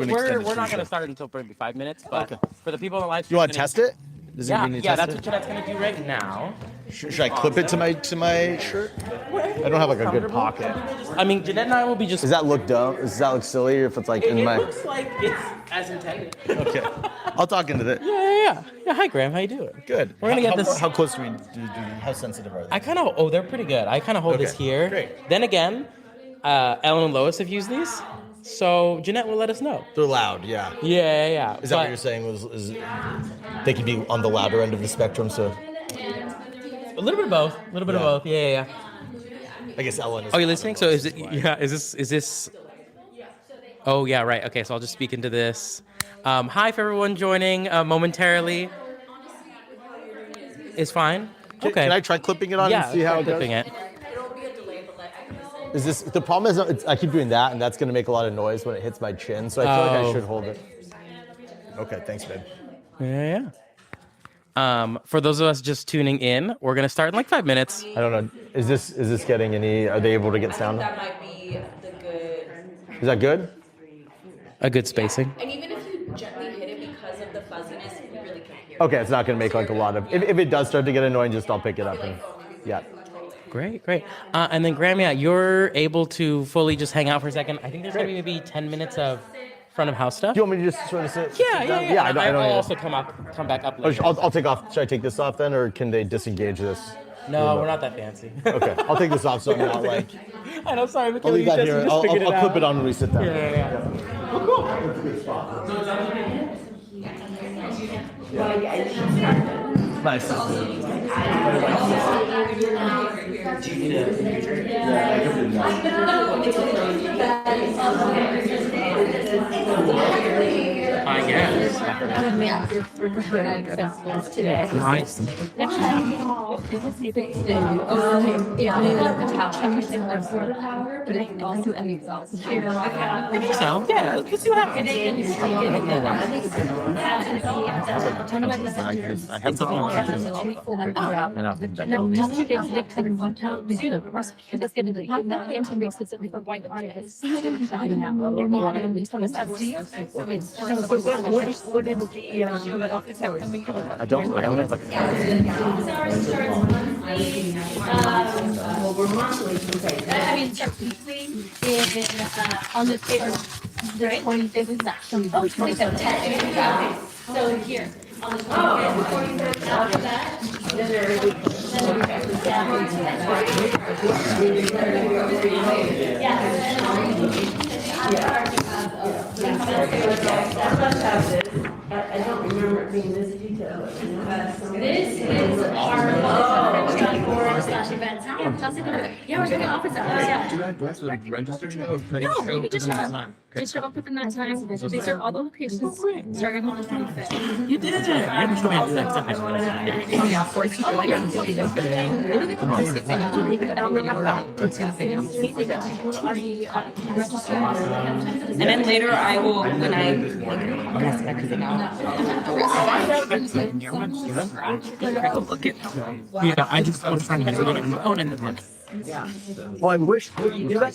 We're not gonna start until maybe 5 minutes, but for the people on the live stream, You want to test it? Yeah, that's what Jeannette's gonna do right now. Should I clip it to my shirt? I don't have like a good pocket. I mean, Jeannette and I will be just. Does that look dumb? Does that look silly if it's like in my? It looks like it's as intended. Okay, I'll talk into that. Yeah. Hi, Graham. How you doing? Good. We're gonna get this. How close do we? How sensitive are they? They're pretty good. I kind of hold this here. Great. Then again, Ellen and Lois have used these, so Jeannette will let us know. They're loud, yeah. Yeah. Is that what you're saying? Is they could be on the louder end of the spectrum? So a little bit of both. A little bit of both. Yeah. I guess Ellen is. Oh, you're listening? So is it? Yeah. Is this? Oh yeah. Right. Okay. So I'll just speak into this. Hi for everyone joining momentarily. It's fine. Okay. Can I try clipping it on and see how it goes? Clipping it. Is this the problem? I keep doing that, and that's going to make a lot of noise when it hits my chin. So I feel like I should hold it. Okay, thanks, babe. Yeah. For those of us just tuning in, we're gonna start in like 5 minutes. I don't know. Is this getting any? Are they able to get sound? That might be the good. Is that good? A good spacing. And even if you gently hit it because of the fuzziness, you really can't hear it. Okay, it's not going to make like a lot of. If it does start to get annoying, just I'll pick it up and yeah. Great. And then Graham, you're able to fully just hang out for a second. I think there's gonna be maybe 10 minutes of front of house stuff. Do you want me to just sort of sit? Yeah. I don't I'll need also come back up later. I'll take off. Should I take this off then, or can they disengage this? No, we're not that fancy. Okay, I'll take this off so I'm not like. I know, sorry, I'll leave that here. I'll clip it on when we sit down. Yeah. Oh, cool. That's a good spot. Nice. I guess. Nice. So, yeah, let's see what happens. I have something I don't have like I mean, technically, on the paper, there's 25th is actually 27th. So here, on the 25th, after that, I don't remember it being this detailed. this is our Fringe.org/events. Yeah, we're doing office hours. Yeah. Do I have to like register? No, you just show up within that time. These are all the locations starting on the 25th. You did it. I understand And then later I will, when I Yeah, I just want to find my phone and then. Well, I wish.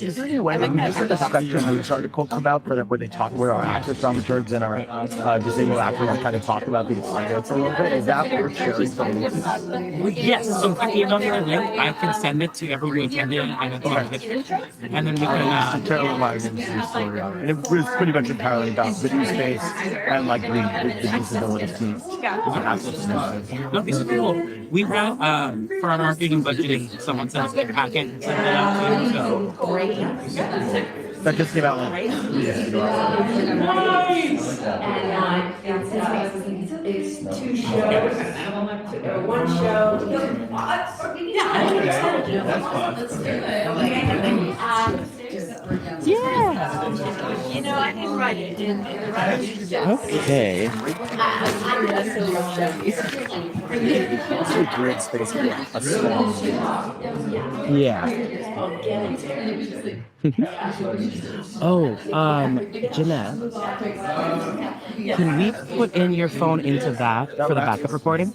Is there any way that this is the section of this article come out where they talk where our active dramaturgs and our disabled actors kind of talk about these projects a little bit? Is that worth sharing something? Yes, so if you email me a link, I can send it to everyone attending and then we can Terrible Lives in the story of it. And it was pretty much entirely about video space and like the disability piece. No, this is cool. We have for our marketing budgeting, someone sent us a packet and sent that out too. So That just came out like It's two shows, one show. Yeah. You know, I can write it in the writing. okay. it's a great space for a small. Yeah. Jeannette, can we put in your phone into that for the backup recording?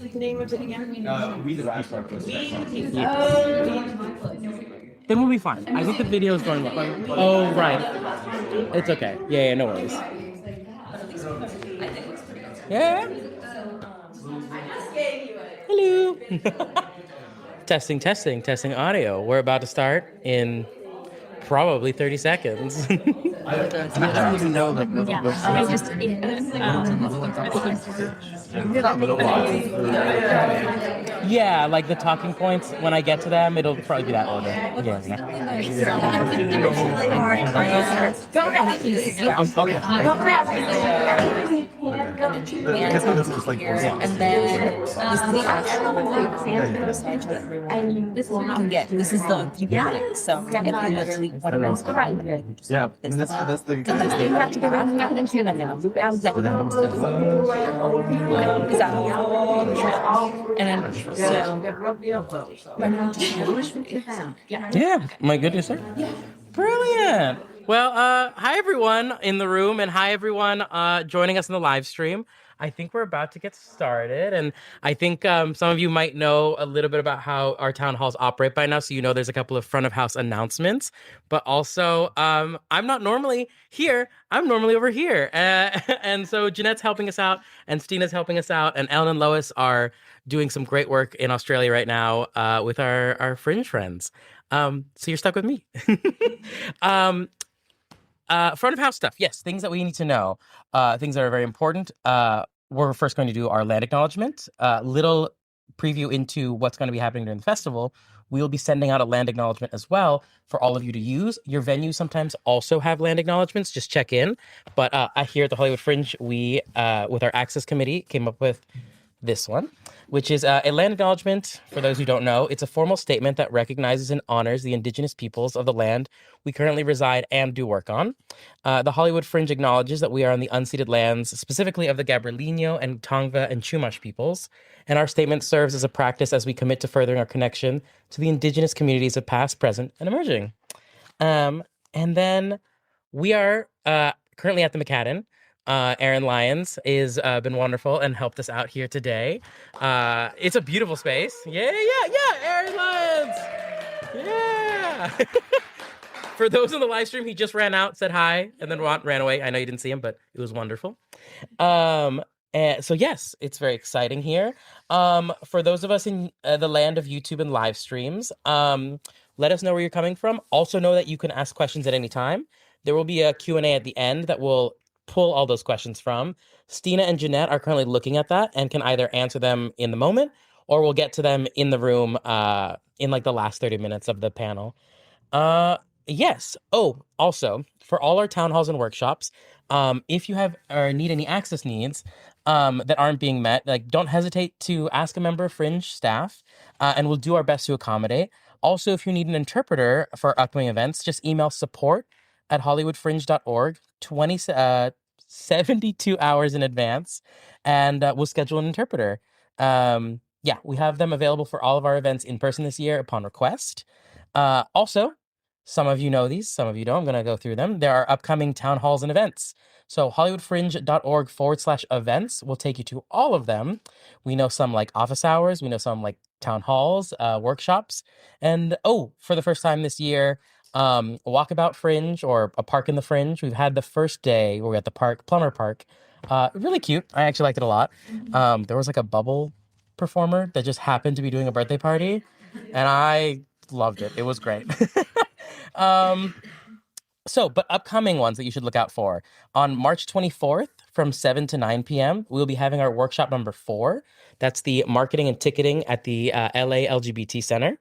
Then we'll be fine. I think the video is going well. Oh, right. It's okay. Yeah, no worries. Yeah. Hello. Testing audio. We're about to start in probably 30 seconds. I don't even know like I just Yeah, like the talking points, when I get to them, it'll probably be that order. Yeah. And then this is the actual and this is what you can get. This is the you got it. So if you literally yeah, and that's the you have to go around and do that now. And then Yeah, my goodness, sir. Brilliant. Well, hi everyone in the room, and hi everyone joining us in the live stream. I think we're about to get started, and I think some of you might know a little bit about how our town halls operate by now, so you know there's a couple of front of house announcements, but also I'm not normally here, I'm normally over here, and so Jeanette's helping us out, and Stina's helping us out, and Ellen and Lois are doing some great work in Australia right now with our Fringe friends. So you're stuck with me. Front of house stuff. Yes, things that we need to know. Things that are very important. We're first going to do our land acknowledgement. Little preview into what's going to be happening during the festival. We'll be sending out a land acknowledgement as well for all of you to use. Your venues sometimes also have land acknowledgements. Just check in. But here at the Hollywood Fringe, we, with our access committee, came up with this one, which is a land acknowledgement. For those who don't know, it's a formal statement that recognizes and honors the indigenous peoples of the land we currently reside and do work on. The Hollywood Fringe acknowledges that we are on the unceded lands, specifically of the Gabrielino and Tongva and Chumash peoples, and our statement serves as a practice as we commit to furthering our connection to the indigenous communities of past, present, and emerging. And then we are currently at the McCadden. Aaron Lyons has been wonderful and helped us out here today. It's a beautiful space. Yeah, Aaron Lyons. Yeah. For those in the live stream, he just ran out, said hi, and then ran away. I know you didn't see him, but it was wonderful. So yes, it's very exciting here. For those of us in the land of YouTube and live streams, let us know where you're coming from. Also know that you can ask questions at any time. There will be a Q&A at the end that will pull all those questions from. Stina and Jeannette are currently looking at that and can either answer them in the moment or we'll get to them in the room in like the last 30 minutes of the panel. Yes. Oh, also, for all our town halls and workshops, if you have or need any access needs that aren't being met, like don't hesitate to ask a member of Fringe staff and we'll do our best to accommodate. Also, if you need an interpreter for upcoming events, just email support@hollywoodfringe.org 72 hours in advance, and we'll schedule an interpreter. Yeah, we have them available for all of our events in person this year upon request. Also, some of you know these, some of you don't. I'm going to go through them. There are upcoming town halls and events. So hollywoodfringe.org/events will take you to all of them. We know some like office hours. We know some like town halls, workshops. And for the first time this year, Walkabout Fringe or a park in the Fringe. We've had the first day where we're at the park, Plummer Park. Really cute. I actually liked it a lot. There was like a bubble performer that just happened to be doing a birthday party, and I loved it. It was great. But upcoming ones that you should look out for. On March 24th from 7 to 9 p.m., we'll be having our workshop number 4. That's the marketing and ticketing at the LA LGBT Center.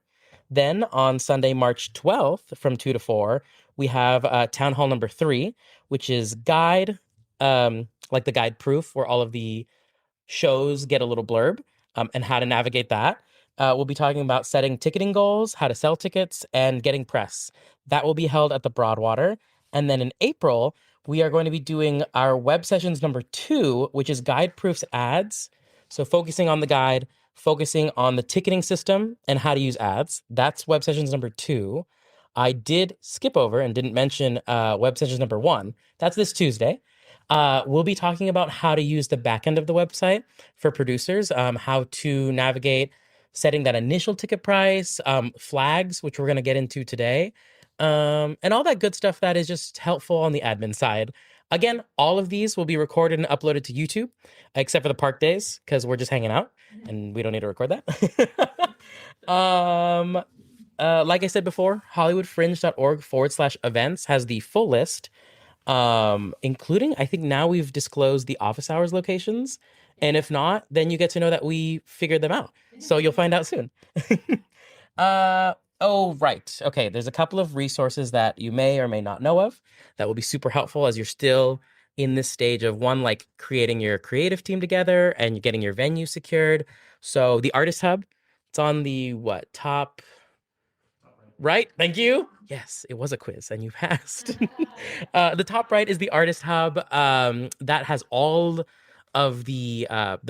Then on Sunday, March 12th from 2 to 4, we have Town Hall number 3, which is guide, like the guide proof where all of the shows get a little blurb and how to navigate that. We'll be talking about setting ticketing goals, how to sell tickets, and getting press. That will be held at the Broadwater. And then in April, we are going to be doing our web sessions number 2, which is Guide Proof's ads. So focusing on the guide, focusing on the ticketing system and how to use ads. That's web sessions number 2. I did skip over and didn't mention web sessions number 1. That's this Tuesday. We'll be talking about how to use the back end of the website for producers, how to navigate setting that initial ticket price, flags, which we're going to get into today, and all that good stuff that is just helpful on the admin side. Again, all of these will be recorded and uploaded to YouTube, except for the park days, because we're just hanging out and we don't need to record that. Like I said before, hollywoodfringe.org/events has the full list, including, I think now we've disclosed the office hours locations. And if not, then you get to know that we figured them out. So you'll find out soon. Oh, right. Okay, there's a couple of resources that you may or may not know of that will be super helpful as you're still in this stage of one, like creating your creative team together and getting your venue secured. So the Artist Hub, it's on the top right? Thank you. Yes, it was a quiz and you passed. The top right is the Artist Hub. That has all of the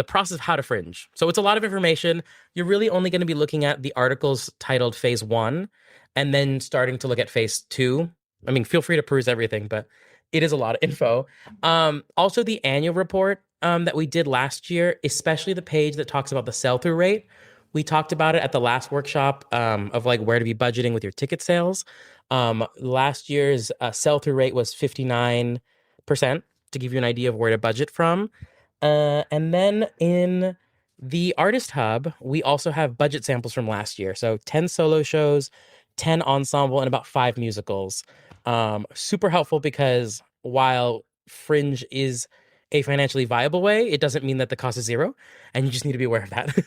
process of how to fringe. So it's a lot of information. You're really only going to be looking at the articles titled Phase 1 and then starting to look at Phase 2. I mean, feel free to peruse everything, but it is a lot of info. Also, the annual report that we did last year, especially the page that talks about the sell-through rate. We talked about it at the last workshop of like where to be budgeting with your ticket sales. Last year's sell-through rate was 59%, to give you an idea of where to budget from. And then in the Artist Hub, we also have budget samples from last year. So 10 solo shows, 10 ensemble, and about 5 musicals. Super helpful because while Fringe is a financially viable way, it doesn't mean that the cost is zero, and you just need to be aware of that.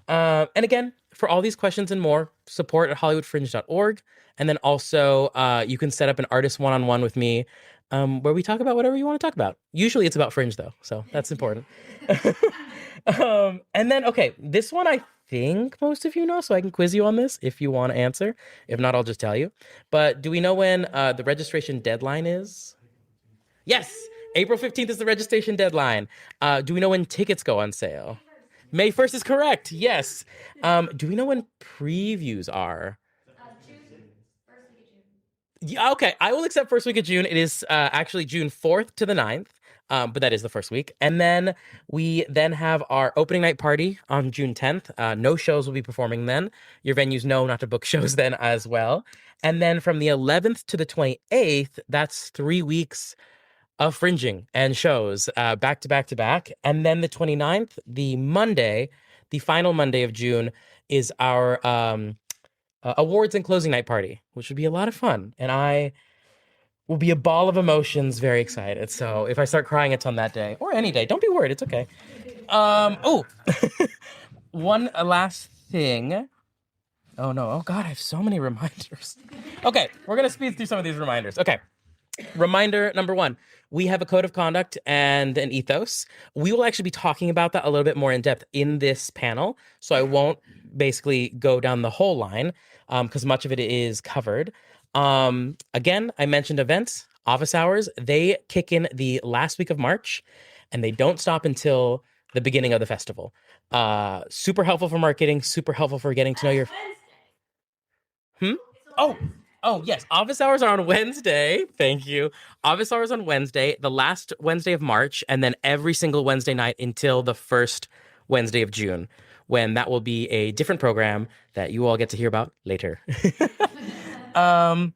And again, for all these questions and more, support at hollywoodfringe.org. And then also you can set up an artist one-on-one with me where we talk about whatever you want to talk about. Usually it's about Fringe, though, so that's important. And then, okay, this one I think most of you know, so I can quiz you on this if you want to answer. If not, I'll just tell you. But do we know when the registration deadline is? Yes, April 15th is the registration deadline. Do we know when tickets go on sale? May 1st is correct, yes. Do we know when previews are? Yeah, okay, I will accept first week of June. It is actually June 4th to the 9th, but that is the first week. And then we then have our opening night party on June 10th. No shows will be performing then. Your venues know not to book shows then as well. And then from the 11th to the 28th, that's 3 weeks of fringing and shows back to back to back. And then the 29th, the Monday, the final Monday of June, is our awards and closing night party, which would be a lot of fun. And I will be a ball of emotions, very excited. So if I start crying, it's on that day or any day. Don't be worried. It's okay. Oh, one last thing. Oh, no. Oh, God, I have so many reminders. Okay, we're going to speed through some of these reminders. Okay. Reminder number 1, we have a code of conduct and an ethos. We will actually be talking about that a little bit more in depth in this panel. So I won't basically go down the whole line because much of it is covered. Again, I mentioned events, office hours. They kick in the last week of March and they don't stop until the beginning of the festival. Super helpful for marketing, super helpful for getting to know your... Oh, yes. Office hours are on Wednesday. Thank you. Office hours on Wednesday, the last Wednesday of March, and then every single Wednesday night until the first Wednesday of June, when that will be a different program that you all get to hear about later. You all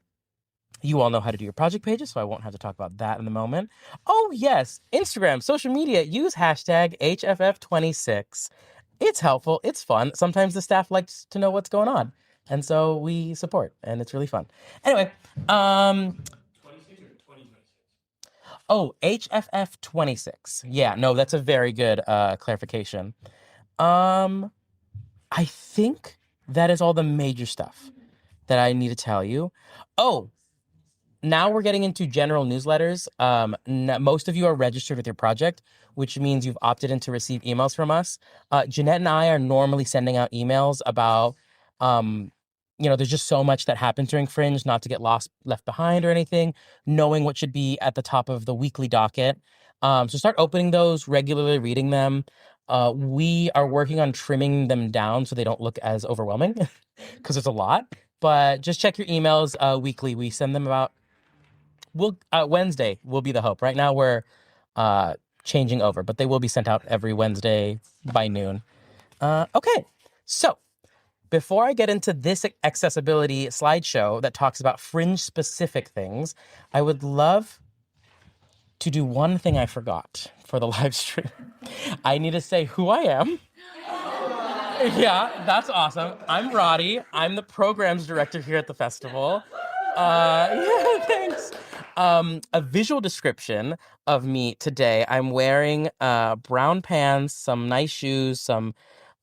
know how to do your project pages, so I won't have to talk about that in the moment. Oh, yes. Instagram, social media, use hashtag HFF26. It's helpful. It's fun. Sometimes the staff likes to know what's going on. And so we support, and it's really fun. Anyway, 26 or 2026? Oh, HFF26. Yeah, no, that's a very good clarification. I think that is all the major stuff that I need to tell you. Oh, now we're getting into general newsletters. Most of you are registered with your project, which means you've opted in to receive emails from us. Jeannette and I are normally sending out emails about... there's just so much that happens during Fringe, not to get left behind or anything, knowing what should be at the top of the weekly docket. So start opening those, regularly reading them. We are working on trimming them down so they don't look as overwhelming because there's a lot. But just check your emails weekly. We send them about... Wednesday will be the hope. Right now we're changing over, but they will be sent out every Wednesday by noon. Okay, so... before I get into this accessibility slideshow that talks about Fringe-specific things, I would love to do one thing I forgot for the live stream. I need to say who I am. Yeah, that's awesome. I'm Rody. I'm the programs director here at the festival. Yeah, thanks. A visual description of me today. I'm wearing brown pants, some nice shoes, some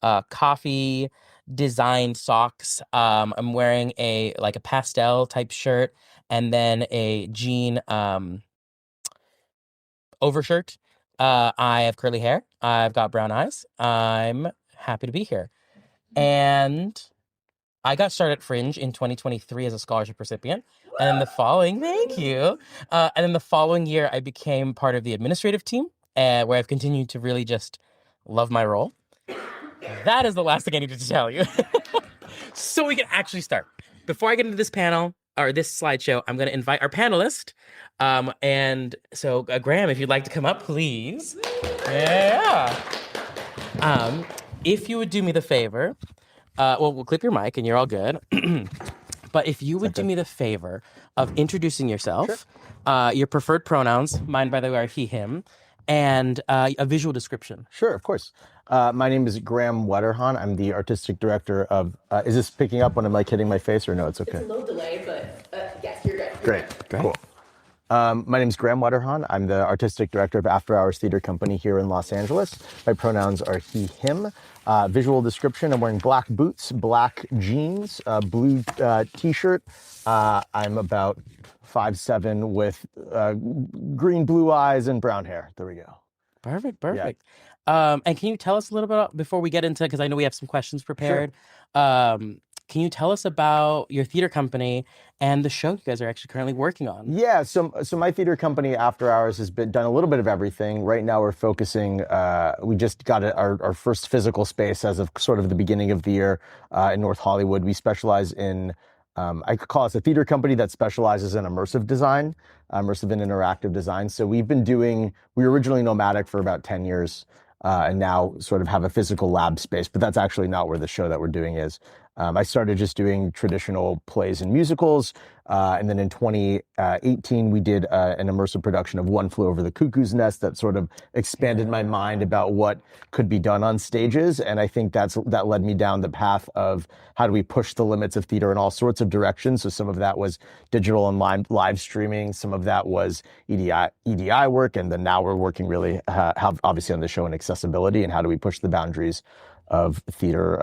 coffee designed socks. I'm wearing a pastel type shirt, and then a jean overshirt. I have curly hair. I've got brown eyes. I'm happy to be here. And I got started at Fringe in 2023 as a scholarship recipient. And then thank you. And then the following year, I became part of the administrative team, where I've continued to really just love my role. That is the last thing I needed to tell you. So we can actually start. Before I get into this panel, or this slideshow, I'm going to invite our panelist. And so, Graham, if you'd like to come up, please. Yeah. If you would do me the favor, we'll clip your mic and you're all good. But if you would do me the favor of introducing yourself, your preferred pronouns, mine, by the way, are he, him, and a visual description. Sure, of course. My name is Graham Wetterhahn. I'm the artistic director of. Is this picking up when I'm hitting my face, or no? It's okay. It's a little delay, but yes, you're good. Great. Cool. My name is Graham Wetterhahn. I'm the artistic director of After Hours Theater Company here in Los Angeles. My pronouns are he, him. Visual description, I'm wearing black boots, black jeans, blue t-shirt. I'm about 5'7" with green blue eyes and brown hair. There we go. Perfect. And can you tell us a little bit before we get into, because I know we have some questions prepared. Sure. Can you tell us about your theater company and the show you guys are actually currently working on? Yeah, so my theater company, After Hours, has done a little bit of everything. Right now we're focusing, we just got our first physical space as of sort of the beginning of the year in North Hollywood. We specialize in, I could call us a theater company that specializes in immersive design, immersive and interactive design. So we were originally nomadic for about 10 years. And now sort of have a physical lab space, but that's actually not where the show that we're doing is. I started just doing traditional plays and musicals, and then in 2018 we did an immersive production of One Flew Over the Cuckoo's Nest that sort of expanded my mind about what could be done on stages, and I think that led me down the path of how do we push the limits of theater in all sorts of directions. So some of that was digital and live streaming, some of that was EDI work, and then now we're working really obviously on the show and accessibility and how do we push the boundaries of theater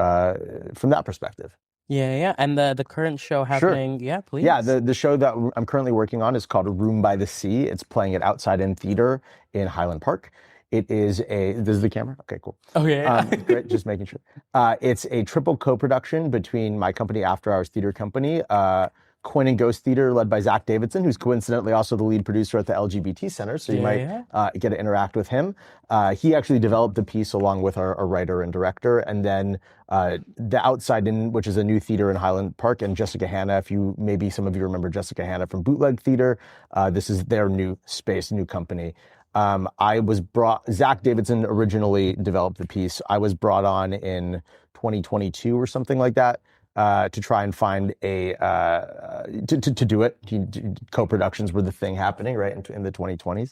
from that perspective. Yeah. And the current show happening, Sure. Yeah, please. Yeah, the show that I'm currently working on is called Room by the Sea. It's playing at Outside In Theater in Highland Park. It is this is the camera? Okay, cool. Oh, yeah. Great, just making sure. It's a triple co-production between my company, After Hours Theater Company, Coin and Ghost Theater, led by Zach Davidson, who's coincidentally also the lead producer at the LGBT Center, so you might get to interact with him. He actually developed the piece along with our writer and director, and then the Outside In, which is a new theater in Highland Park, and Jessica Hanna, maybe some of you remember Jessica Hanna from Bootleg Theater. This is their new space, new company. Zach Davidson originally developed the piece. I was brought on in 2022 or something like that. To try and find to do it. Co-productions were the thing happening right in the 2020s.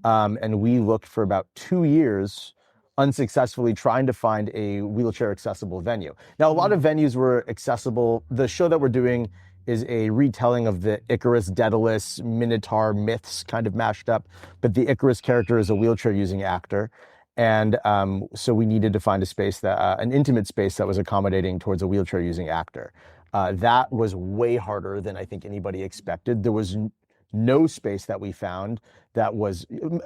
And we looked for about 2 years unsuccessfully trying to find a wheelchair accessible venue. Now, a lot of venues were accessible. The show that we're doing is a retelling of the Icarus, Daedalus, Minotaur myths kind of mashed up. But the Icarus character is a wheelchair using actor. And so we needed to find a space an intimate space that was accommodating towards a wheelchair using actor. That was way harder than I think anybody expected. There was no space that we found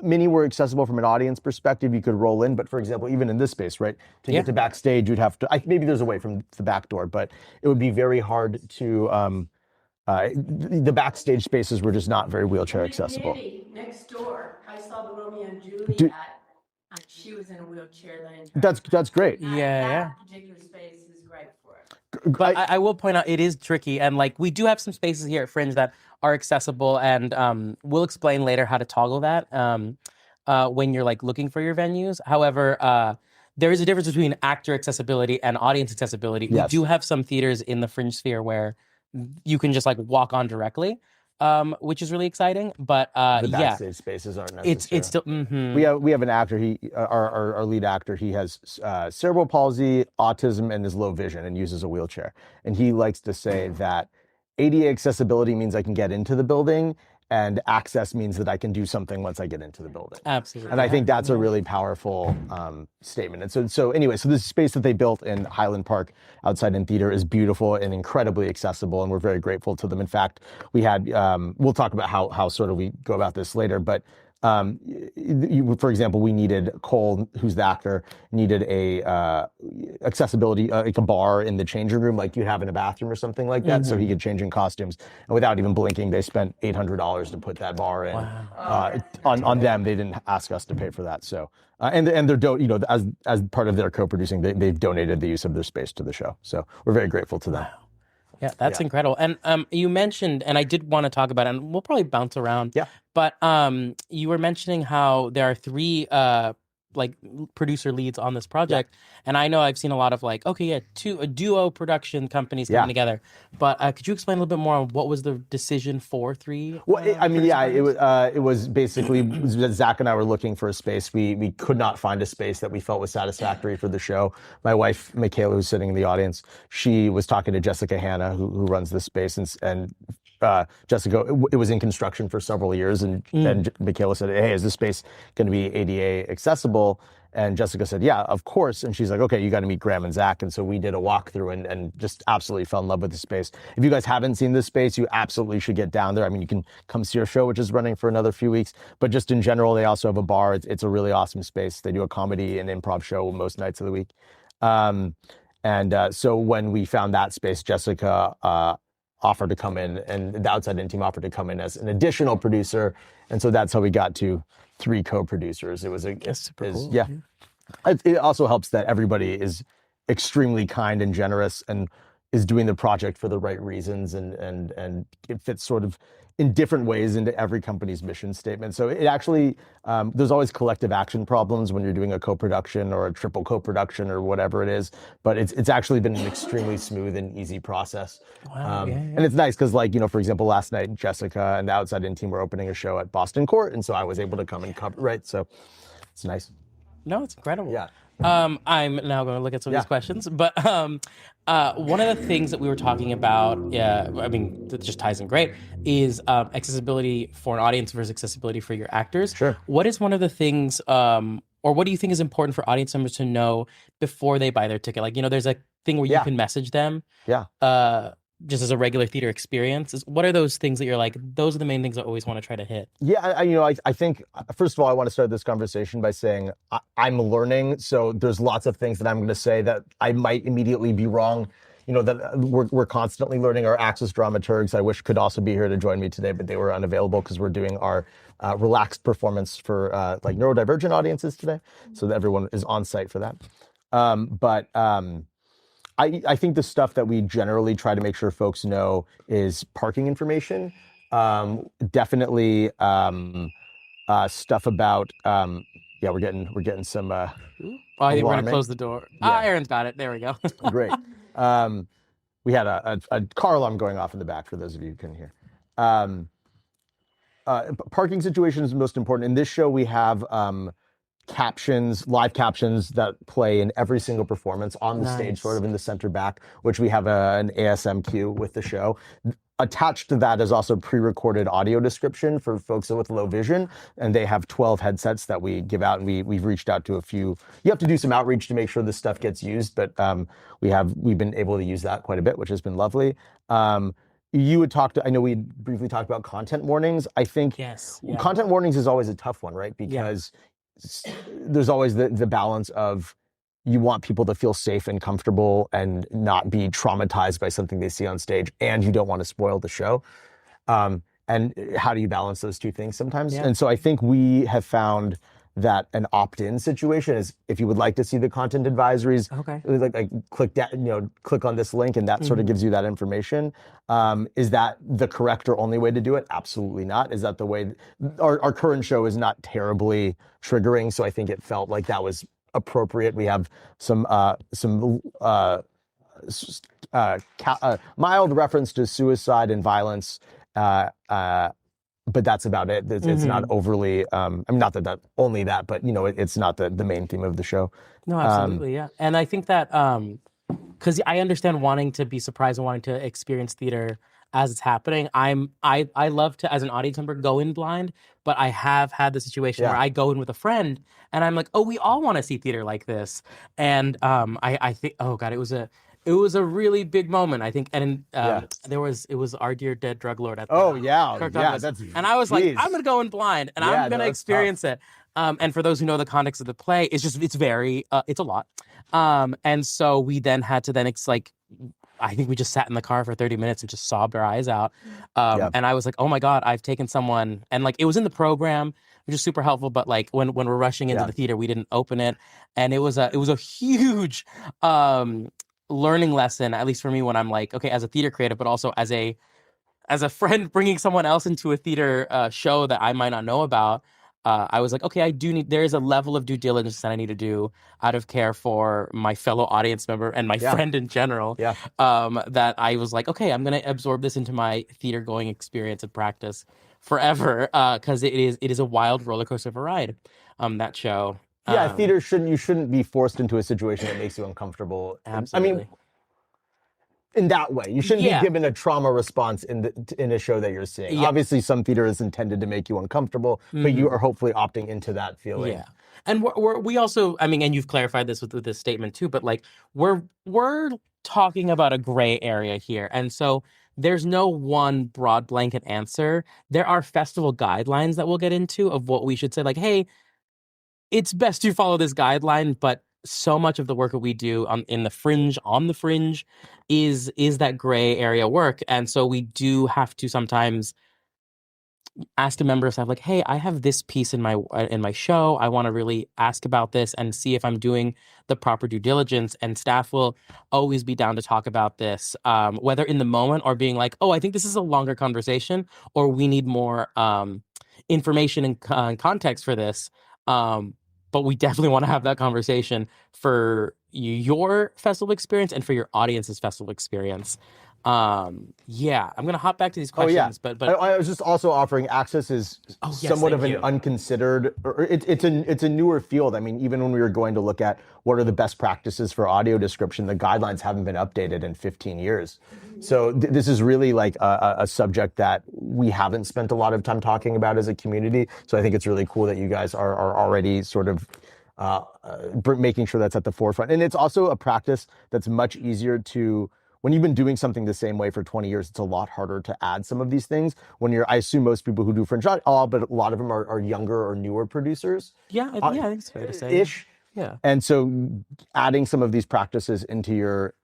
many were accessible from an audience perspective. You could roll in, but for example, even in this space, right, to get to backstage, you'd have to, maybe there's a way from the back door, but it would be very hard to, the backstage spaces were just not very wheelchair accessible. Next door, I saw the Romeo and Juliet. And she was in a wheelchair then. That's great. Yeah. That particular space is great for it. But I will point out it is tricky, and we do have some spaces here at Fringe that are accessible, and we'll explain later how to toggle that when you're looking for your venues. However, there is a difference between actor accessibility and audience accessibility. Yes. We do have some theaters in the Fringe sphere where you can just walk on directly. which is really exciting. But The yeah, backstage spaces aren't necessary. it's still. Mhm. We have an actor. Our lead actor. He has cerebral palsy, autism, and is low vision and uses a wheelchair. And he likes to say that ADA accessibility means I can get into the building, and access means that I can do something once I get into the building. Absolutely. And I think that's a really powerful statement. And so anyway, so this space that they built in Highland Park outside in theater is beautiful and incredibly accessible, and we're very grateful to them. In fact, we had, we'll talk about how sort of we go about this later, but for example, we needed Cole, who's the actor, needed a accessibility, like a bar in the changing room, like you have in a bathroom or something like that, so he could change in costumes. And without even blinking, they spent $800 to put that bar in. On them. They didn't ask us to pay for that. So and they're as part of their co-producing, they've donated the use of their space to the show. So we're very grateful to them. Yeah, that's incredible. And you mentioned, and I did want to talk about it, and we'll probably bounce around. Yeah. But you were mentioning how there are 3 like producer leads on this project, and I know I've seen a lot of like, a duo production companies coming together. But could you explain a little bit more on what was the decision for 3? Well, it was basically Zach and I were looking for a space. We could not find a space that we felt was satisfactory for the show. My wife, Michaela, who's sitting in the audience, she was talking to Jessica Hanna, who runs this space, and Jessica, it was in construction for several years, and Michaela said, "Hey, is this space going to be ADA accessible?" And Jessica said, "Yeah, of course." And she's like, "Okay, you got to meet Graham and Zach." And so we did a walkthrough and just absolutely fell in love with the space. If you guys haven't seen this space, you absolutely should get down there. I mean, you can come see our show, which is running for another few weeks. But just in general, they also have a bar. It's a really awesome space. They do a comedy and improv show most nights of the week. So when we found that space, Jessica offered to come in, and the outside in team offered to come in as an additional producer. And so that's how we got to 3 co-producers. It was super cool. Yeah. It also helps that everybody is extremely kind and generous and is doing the project for the right reasons, and it fits sort of in different ways into every company's mission statement. So it actually, there's always collective action problems when you're doing a co-production or a triple co-production or whatever it is, but it's actually been an extremely smooth and easy process. Wow, And it's nice because, like, for example, last night, Jessica and the outside in team were opening a show at Boston Court, and so I was able to come and cover, right? So it's nice. No, it's incredible. Yeah. I'm now going to look at some of these questions, but one of the things that we were talking about, I mean, that just ties in great, is accessibility for an audience versus accessibility for your actors. Sure. What is one of the things, or what do you think is important for audience members to know before they buy their ticket? Like, there's a thing where you can message them. Yeah. Just as a regular theater experience. What are those things that you're like, those are the main things I always want to try to hit? Yeah, I think, first of all, I want to start this conversation by saying I'm learning, so there's lots of things that I'm going to say that I might immediately be wrong. That we're constantly learning. Our Axis dramaturgs, I wish, could also be here to join me today, but they were unavailable because we're doing our relaxed performance for like neurodivergent audiences today, so that everyone is on site for that. I think the stuff that we generally try to make sure folks know is parking information. Definitely stuff about we're getting some I think we're gonna close the door. Yeah. Aaron's got it. There we go. Great. We had a car alarm going off in the back for those of you who couldn't hear. Parking situation is most important. In this show, we have live captions that play in every single performance on the stage, sort of in the center back, which we have an ASM queue with the show. Attached to that is also pre-recorded audio description for folks with low vision, and they have 12 headsets that we give out, and we've reached out to a few. You have to do some outreach to make sure this stuff gets used, but we've been able to use that quite a bit, which has been lovely. I know we briefly talked about content warnings. I think content warnings is always a tough one, right? Because there's always the balance of you want people to feel safe and comfortable and not be traumatized by something they see on stage, and you don't want to spoil the show. And how do you balance those two things sometimes? And so I think we have found that an opt-in situation is, if you would like to see the content advisories, click on this link, and that sort of gives you that information. Is that the correct or only way to do it? Absolutely not. Is that the way? Our current show is not terribly triggering, so I think it felt like that was appropriate. We have some mild reference to suicide and violence, But that's about it. It's not overly. I mean, not that only that, but it's not the main theme of the show. No, absolutely, yeah. And I think that because I understand wanting to be surprised and wanting to experience theater as it's happening. I love to, as an audience member, go in blind, but I have had the situation where I go in with a friend and I'm like, oh, we all want to see theater like this. And I think, oh God, it was a really big moment, I think. And it was Our Dear Dead Drug Lord at the Kirk Douglas. And I was like, I'm gonna go in blind and I'm gonna experience it. And for those who know the context of the play, it's very it's a lot. And so we then had to I think we just sat in the car for 30 minutes and just sobbed our eyes out. And I was like, oh my God, I've taken someone, and like it was in the program, which is super helpful. But like when we're rushing into the theater, we didn't open it, and it was a huge learning lesson, at least for me, when I'm like, okay, as a theater creative, but also as a friend bringing someone else into a theater show that I might not know about. I was like, okay, there is a level of due diligence that I need to do out of care for my fellow audience member and my friend in general. That I was like, okay, I'm going to absorb this into my theater going experience and practice forever. Cause it is a wild roller coaster of a ride. That show. Theater you shouldn't be forced into a situation that makes you uncomfortable. Absolutely. I mean, in that way, you shouldn't be given a trauma response in a show that you're seeing. Obviously, some theater is intended to make you uncomfortable, but you are hopefully opting into that feeling. Yeah, and we also, I mean, and you've clarified this with this statement too, but like we're talking about a gray area here, and so there's no one broad blanket answer. There are festival guidelines that we'll get into of what we should say, like, hey, it's best to follow this guideline, but so much of the work that we do on the fringe is that gray area work. And so we do have to sometimes ask a member of staff, like, hey, I have this piece in my show. I want to really ask about this and see if I'm doing the proper due diligence. And staff will always be down to talk about this, whether in the moment or being like, oh, I think this is a longer conversation, or we need more information and context for this. But we definitely want to have that conversation for your festival experience and for your audience's festival experience. I'm gonna hop back to these questions, but I was just also offering access is somewhat of an unconsidered, or it's a newer field. I mean, even when we were going to look at what are the best practices for audio description, the guidelines haven't been updated in 15 years. So this is really like a subject that we haven't spent a lot of time talking about as a community. So I think it's really cool that you guys are already sort of making sure that's at the forefront. And it's also a practice that's much easier to, when you've been doing something the same way for 20 years, it's a lot harder to add some of these things. I assume most people who do Fringe, not all, but a lot of them are younger or newer producers. I think it's fair to say. Ish. Yeah. And so adding some of these practices into your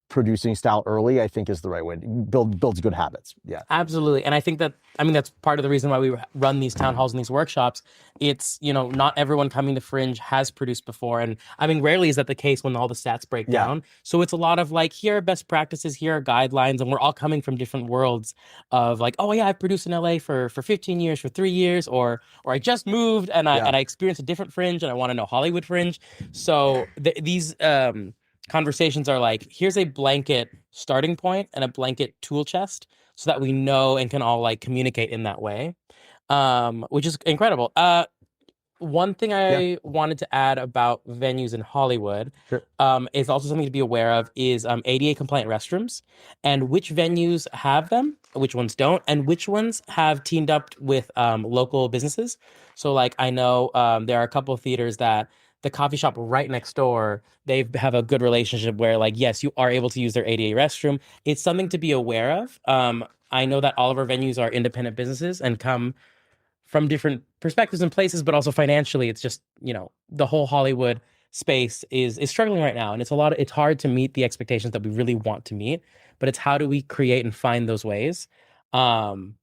producing style early, I think, is the right way. Builds good habits. Yeah, absolutely. And I think that's part of the reason why we run these town halls and these workshops. It's, not everyone coming to Fringe has produced before. And I mean, rarely is that the case when all the stats break down. So it's a lot of like, here are best practices, here are guidelines. And we're all coming from different worlds of like, oh yeah, I've produced in LA for 15 years, for 3 years, or I just moved and I experienced a different Fringe and I want to know Hollywood Fringe. So these conversations are like, here's a blanket starting point and a blanket tool chest so that we know and can all like communicate in that way, which is incredible. One thing I wanted to add about venues in Hollywood is also something to be aware of is ADA compliant restrooms and which venues have them, which ones don't, and which ones have teamed up with local businesses. So like I know there are a couple of theaters that the coffee shop right next door, they have a good relationship where like, yes, you are able to use their ADA restroom. It's something to be aware of. I know that all of our venues are independent businesses and come from different perspectives and places, but also financially, it's just, the whole Hollywood space is struggling right now. And it's hard to meet the expectations that we really want to meet, but it's how do we create and find those ways while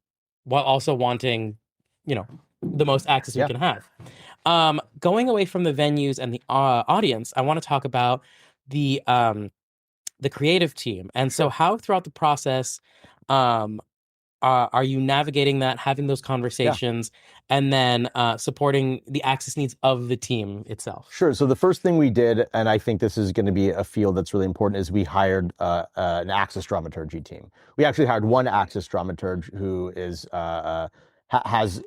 also wanting, the most access we can have. Going away from the venues and the audience, I want to talk about the creative team. And so how throughout the process, are you navigating that, having those conversations, and then supporting the access needs of the team itself? Sure. So the first thing we did, and I think this is going to be a field that's really important, is we hired an access dramaturgy team. We actually hired one access dramaturg who is was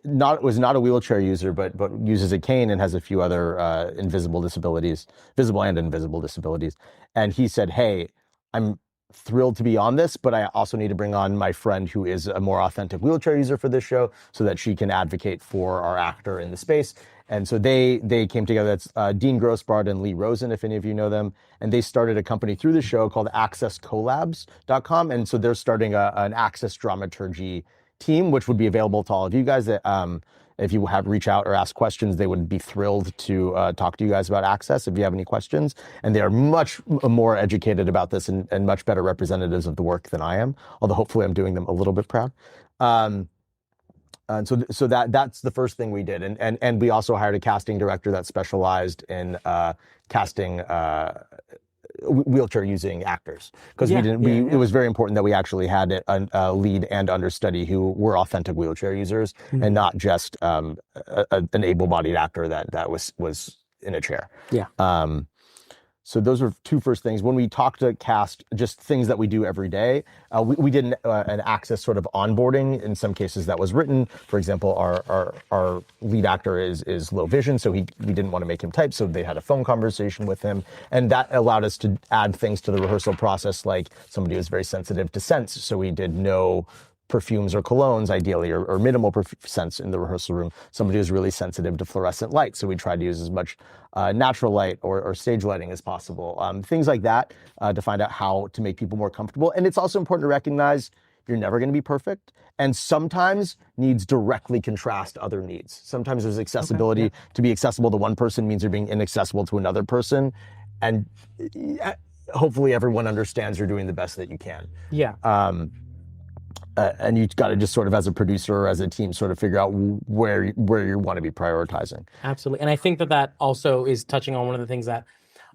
not a wheelchair user, but uses a cane and has a few other visible and invisible disabilities. And he said, "Hey, I'm thrilled to be on this, but I also need to bring on my friend who is a more authentic wheelchair user for this show so that she can advocate for our actor in the space." And so they came together. That's Dean Grossbard and Lee Rosen, if any of you know them. And they started a company through the show called accesscollabs.com. And so they're starting an access dramaturgy team, which would be available to all of you guys. That if you reach out or ask questions, they would be thrilled to talk to you guys about access if you have any questions. And they are much more educated about this and much better representatives of the work than I am, although hopefully I'm doing them a little bit proud. And so that's the first thing we did. And we also hired a casting director that specialized in casting wheelchair using actors, because it was very important that we actually had a lead and understudy who were authentic wheelchair users and not just an able-bodied actor that was in a chair. So those are two first things. When we talk to cast, just things that we do every day, we did an access sort of onboarding. In some cases that was written. For example, our lead actor is low vision, so we didn't want to make him type, so they had a phone conversation with him. And that allowed us to add things to the rehearsal process, like somebody who's very sensitive to scents, so we did no perfumes or colognes, ideally, or minimal scents in the rehearsal room. Somebody who's really sensitive to fluorescent light, so we tried to use as much natural light or stage lighting as possible. Things like that to find out how to make people more comfortable. And it's also important to recognize you're never going to be perfect. And sometimes needs directly contrast other needs. Sometimes there's accessibility. To be accessible to one person means you're being inaccessible to another person. And hopefully everyone understands you're doing the best that you can. And you've got to just sort of, as a producer or as a team, sort of figure out where you want to be prioritizing. Absolutely. And I think that also is touching on one of the things that,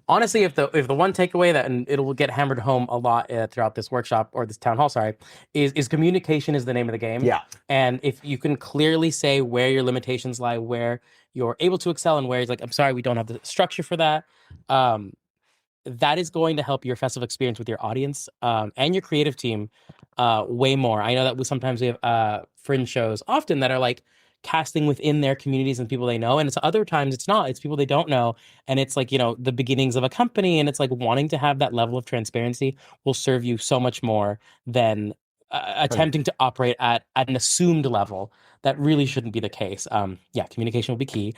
honestly, if the one takeaway that, and it'll get hammered home a lot throughout this workshop or this town hall, is communication is the name of the game. And if you can clearly say where your limitations lie, where you're able to excel, and where it's like, I'm sorry, we don't have the structure for that. That is going to help your festival experience with your audience and your creative team way more. I know that sometimes we have fringe shows often that are like casting within their communities and people they know, and it's other times it's not. It's people they don't know, and it's like, the beginnings of a company, and it's like wanting to have that level of transparency will serve you so much more than attempting to operate at an assumed level that really shouldn't be the case. Communication will be key.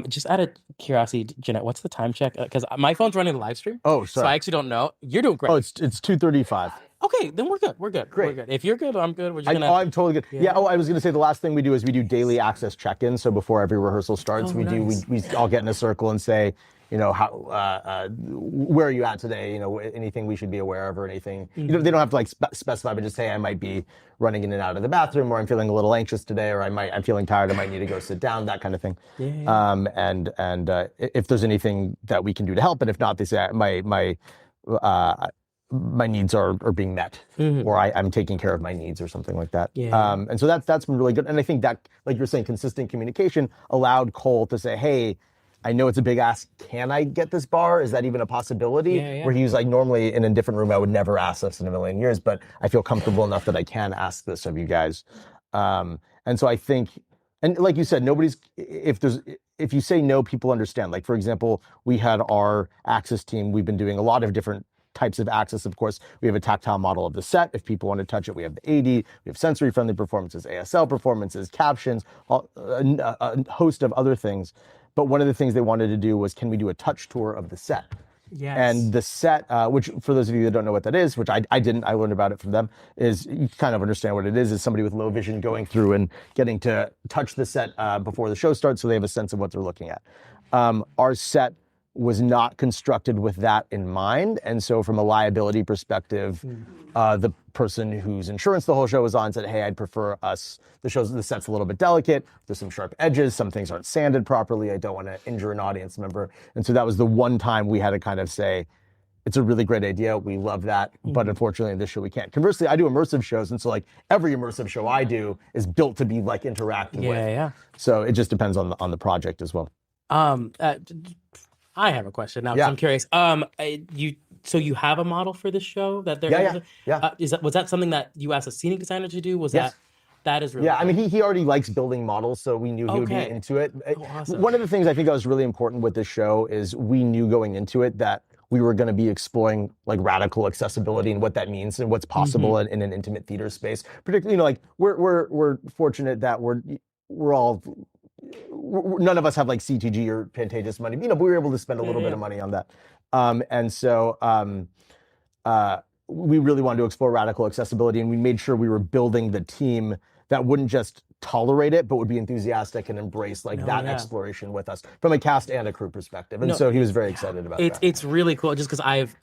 Just out of curiosity, Jeannette, what's the time check? Because my phone's running the live stream. Oh, sorry. So I actually don't know. You're doing great. Oh, it's 2:35. Okay, then we're good. Great. We're good. If you're good, I'm good. We're just gonna. I'm totally good. Yeah. I was gonna say the last thing we do is we do daily access check-ins. So before every rehearsal starts, we all get in a circle and say, how where are you at today? Anything we should be aware of or anything. They don't have to like specify, but just say I might be running in and out of the bathroom, or I'm feeling a little anxious today, or I'm feeling tired. I might need to go sit down. That kind of thing. And if there's anything that we can do to help, and if not, they say my needs are being met, or I'm taking care of my needs, or something like that. And so that's been really good. And I think that, like you're saying, consistent communication allowed Cole to say, hey, I know it's a big ask. Can I get this bar? Is that even a possibility? Where he was like, normally in a different room, I would never ask this in a million years, but I feel comfortable enough that I can ask this of you guys. And so I think, and like you said, if you say no, people understand. Like, for example, we had our access team. We've been doing a lot of different types of access. Of course, we have a tactile model of the set. If people want to touch it, we have the AD, we have sensory-friendly performances, ASL performances, captions, a host of other things. But one of the things they wanted to do was, can we do a touch tour of the set? And the set, which for those of you that don't know what that is, which I didn't, I learned about it from them, is you kind of understand what it is somebody with low vision going through and getting to touch the set before the show starts, so they have a sense of what they're looking at. Our set was not constructed with that in mind. And so from a liability perspective, the person whose insurance the whole show was on said, hey, I'd prefer the set's a little bit delicate. There's some sharp edges. Some things aren't sanded properly. I don't want to injure an audience member. And so that was the one time we had to kind of say, it's a really great idea. We love that. But unfortunately, in this show, we can't. Conversely, I do immersive shows. And so like every immersive show I do is built to be like interacted with. Yeah. So it just depends on the project as well. I have a question now, 'cause I'm curious. So you have a model for this show that they're was that something that you asked a scenic designer to do? Was that is really I cool. mean, he already likes building models, so we knew he would be into it. Awesome. One of the things I think that was really important with this show is we knew going into it that we were going to be exploring like radical accessibility and what that means and what's possible in an intimate theater space. Particularly, like we're fortunate that we're all. None of us have like CTG or Pantages money, but we were able to spend a little bit of money on that. And so we really wanted to explore radical accessibility, and we made sure we were building the team that wouldn't just tolerate it, but would be enthusiastic and embrace like that exploration with us from a cast and a crew perspective. And so he was very excited about that. It's really cool just because I've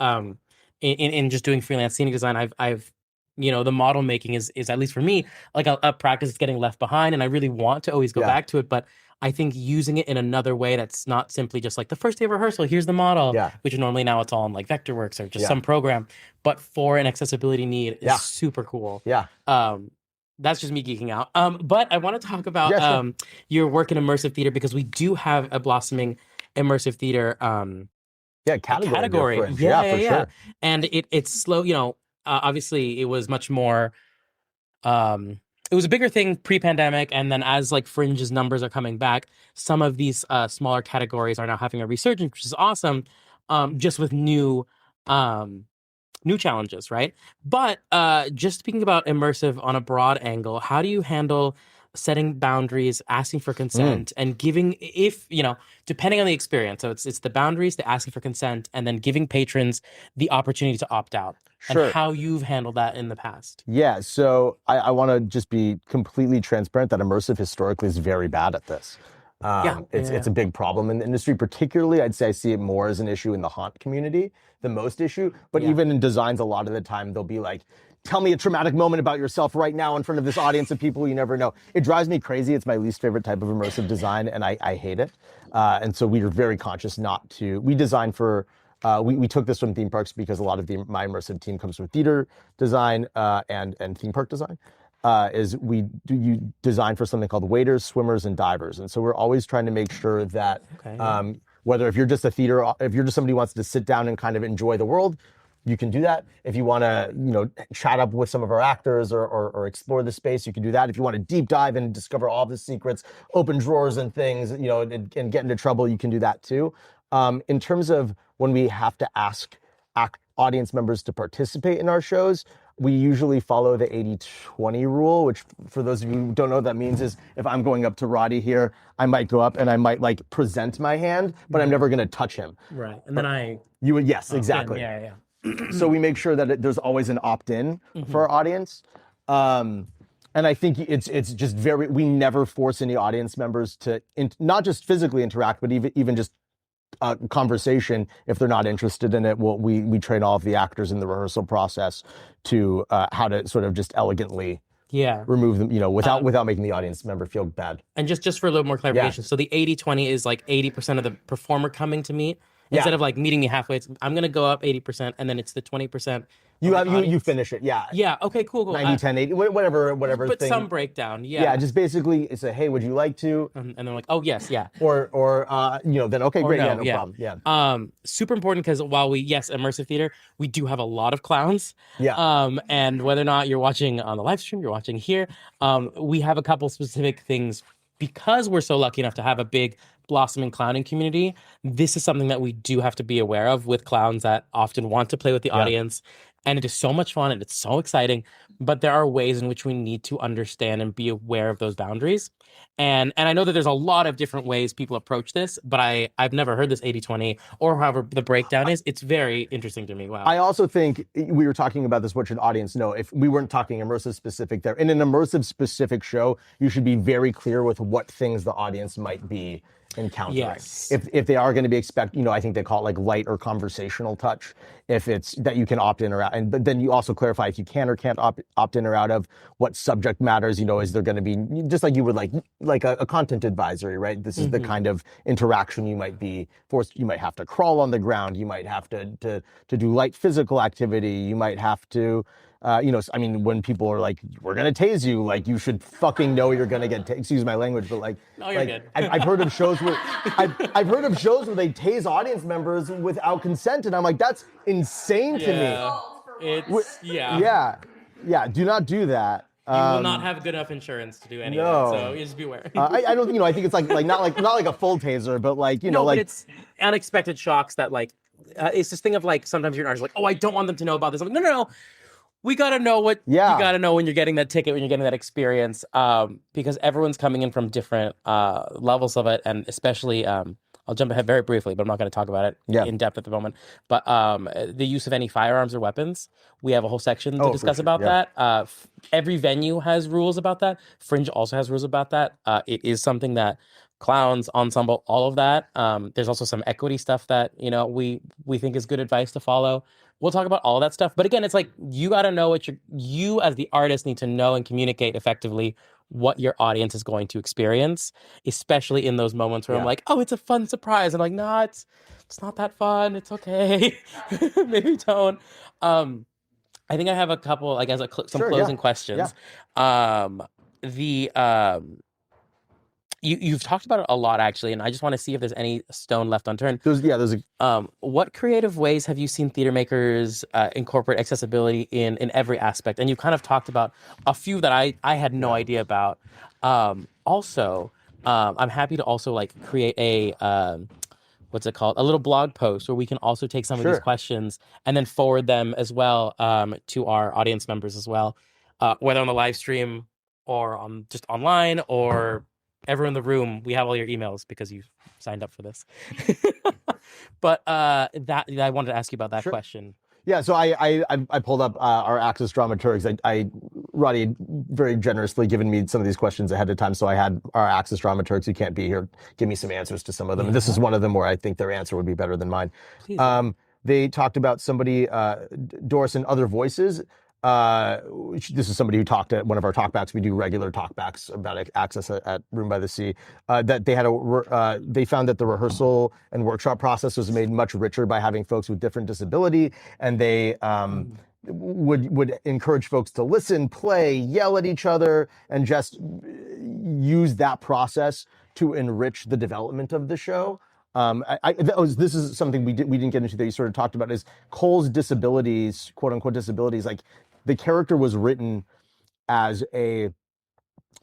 in just doing freelance scenic design, I've the model making is at least for me like a practice that's getting left behind, and I really want to always go back to it, but I think using it in another way that's not simply just like the first day of rehearsal, here's the model, which normally now it's all in like Vectorworks or just some program, but for an accessibility need is super cool. That's just me geeking out. But I want to talk about your work in immersive theater, because we do have a blossoming immersive theater category. For sure. And it's slow, obviously it was much more it was a bigger thing pre-pandemic, and then as like Fringe's numbers are coming back, some of these smaller categories are now having a resurgence, which is awesome, just with new challenges, right? But just speaking about immersive on a broad angle, how do you handle setting boundaries, asking for consent, and giving, if depending on the experience, so it's the boundaries, the asking for consent, and then giving patrons the opportunity to opt out? And how you've handled that in the past? So I want to just be completely transparent that immersive historically is very bad at this. It's a big problem in the industry. Particularly, I'd say I see it more as an issue in the haunt community, the most issue. But even in designs, a lot of the time they'll be like, tell me a traumatic moment about yourself right now in front of this audience of people you never know. It drives me crazy. It's my least favorite type of immersive design, and I hate it. And so we are very conscious not to. We design for. We took this from theme parks because a lot of my immersive team comes from theater design and theme park design. You design for something called waiters, swimmers, and divers, and so we're always trying to make sure that whether if you're just somebody who wants to sit down and kind of enjoy the world, you can do that. If you want to, chat up with some of our actors or explore the space, you can do that. If you want to deep dive and discover all the secrets, open drawers and things, and get into trouble, you can do that too. In terms of when we have to ask audience members to participate in our shows, we usually follow the 80-20 rule, which for those of you who don't know what that means is if I'm going up to Rody here, I might go up and I might like present my hand, but I'm never going to touch him. Right. And then You would, yes, exactly. Yeah. So we make sure that there's always an opt-in for our audience. And I think it's just we never force any audience members to not just physically interact, but even just conversation. If they're not interested in it, we train all of the actors in the rehearsal process to how to sort of just elegantly remove them, without making the audience member feel bad. And just for a little more clarification, so the 80-20 is like 80% of the performer coming to meet. Instead of like meeting me halfway, I'm going to go up 80%, and then it's the 20%. You finish it, Yeah, okay, cool. 90, 10, 80, whatever but thing. Some breakdown, Yeah, just basically it's hey, would you like to? And they're like, oh, yes, yeah. Or then okay, great, no problem. Yeah. Super important, because while immersive theater, we do have a lot of clowns. Yeah. And whether or not you're watching on the live stream, you're watching here, we have a couple specific things. Because we're so lucky enough to have a big blossoming clowning community, this is something that we do have to be aware of with clowns that often want to play with the audience. And it is so much fun and it's so exciting. But there are ways in which we need to understand and be aware of those boundaries. And I know that there's a lot of different ways people approach this, but I've never heard this 80-20 or however the breakdown is. It's very interesting to me. Wow. I also think we were talking about this, what should audience know? If we weren't talking immersive specific there, in an immersive specific show, you should be very clear with what things the audience might be encountering. Yes. If they are going to be I think they call it like light or conversational touch. If it's that you can opt in or out, but then you also clarify if you can or can't opt in or out of what subject matters. Is there going to be, just like you would like a content advisory, right? This is the kind of interaction you might be forced. You might have to crawl on the ground. You might have to do light physical activity. You might have to. When people are like, "We're gonna tase you," like you should fucking know you're gonna get tased. Excuse my language, but like, you're good. I've heard of shows where I've heard of shows where they tase audience members without consent, and I'm like, that's insane to me. Yeah. Do not do that. You will not have good enough insurance to do any of that, so you just beware. I don't. I think it's not like a full taser, but but it's unexpected shocks that it's this thing of like sometimes you're an artist like, oh, I don't want them to know about this. I'm like, no. We gotta know what you gotta know when you're getting that ticket, when you're getting that experience, because everyone's coming in from different levels of it, and especially, I'll jump ahead very briefly, but I'm not going to talk about it in depth at the moment. But the use of any firearms or weapons, we have a whole section to discuss about that. Every venue has rules about that. Fringe also has rules about that. It is something that clowns, ensemble, all of that. There's also some equity stuff that we think is good advice to follow. We'll talk about all of that stuff. But again, it's like you got to know what you as the artist need to know and communicate effectively what your audience is going to experience, especially in those moments where I'm like, oh, it's a fun surprise. I'm like, no, it's not that fun. It's okay. Maybe don't. I think I have a couple, I guess, some closing questions. You've talked about it a lot, actually, and I just want to see if there's any stone left unturned. What creative ways have you seen theater makers incorporate accessibility in every aspect? And you've kind of talked about a few that I had no idea about. Also, I'm happy to also create a what's it called? A little blog post where we can also take some of these questions and then forward them as well to our audience members as well, whether on the live stream or on just online or everyone in the room. We have all your emails because you signed up for this. But that I wanted to ask you about that question. Yeah, so I pulled up our Axis dramaturgs. Rody had very generously given me some of these questions ahead of time, so I had our Axis dramaturgs who can't be here give me some answers to some of them. And this is one of them where I think their answer would be better than mine. They talked about somebody, Doris and Other Voices. This is somebody who talked at one of our talkbacks. We do regular talkbacks about Access at Room by the Sea. That they had they found that the rehearsal and workshop process was made much richer by having folks with different disability, and they would encourage folks to listen, play, yell at each other, and just use that process to enrich the development of the show. This is something we didn't get into that you sort of talked about, is Cole's disabilities, quote unquote disabilities. Like, the character was written as a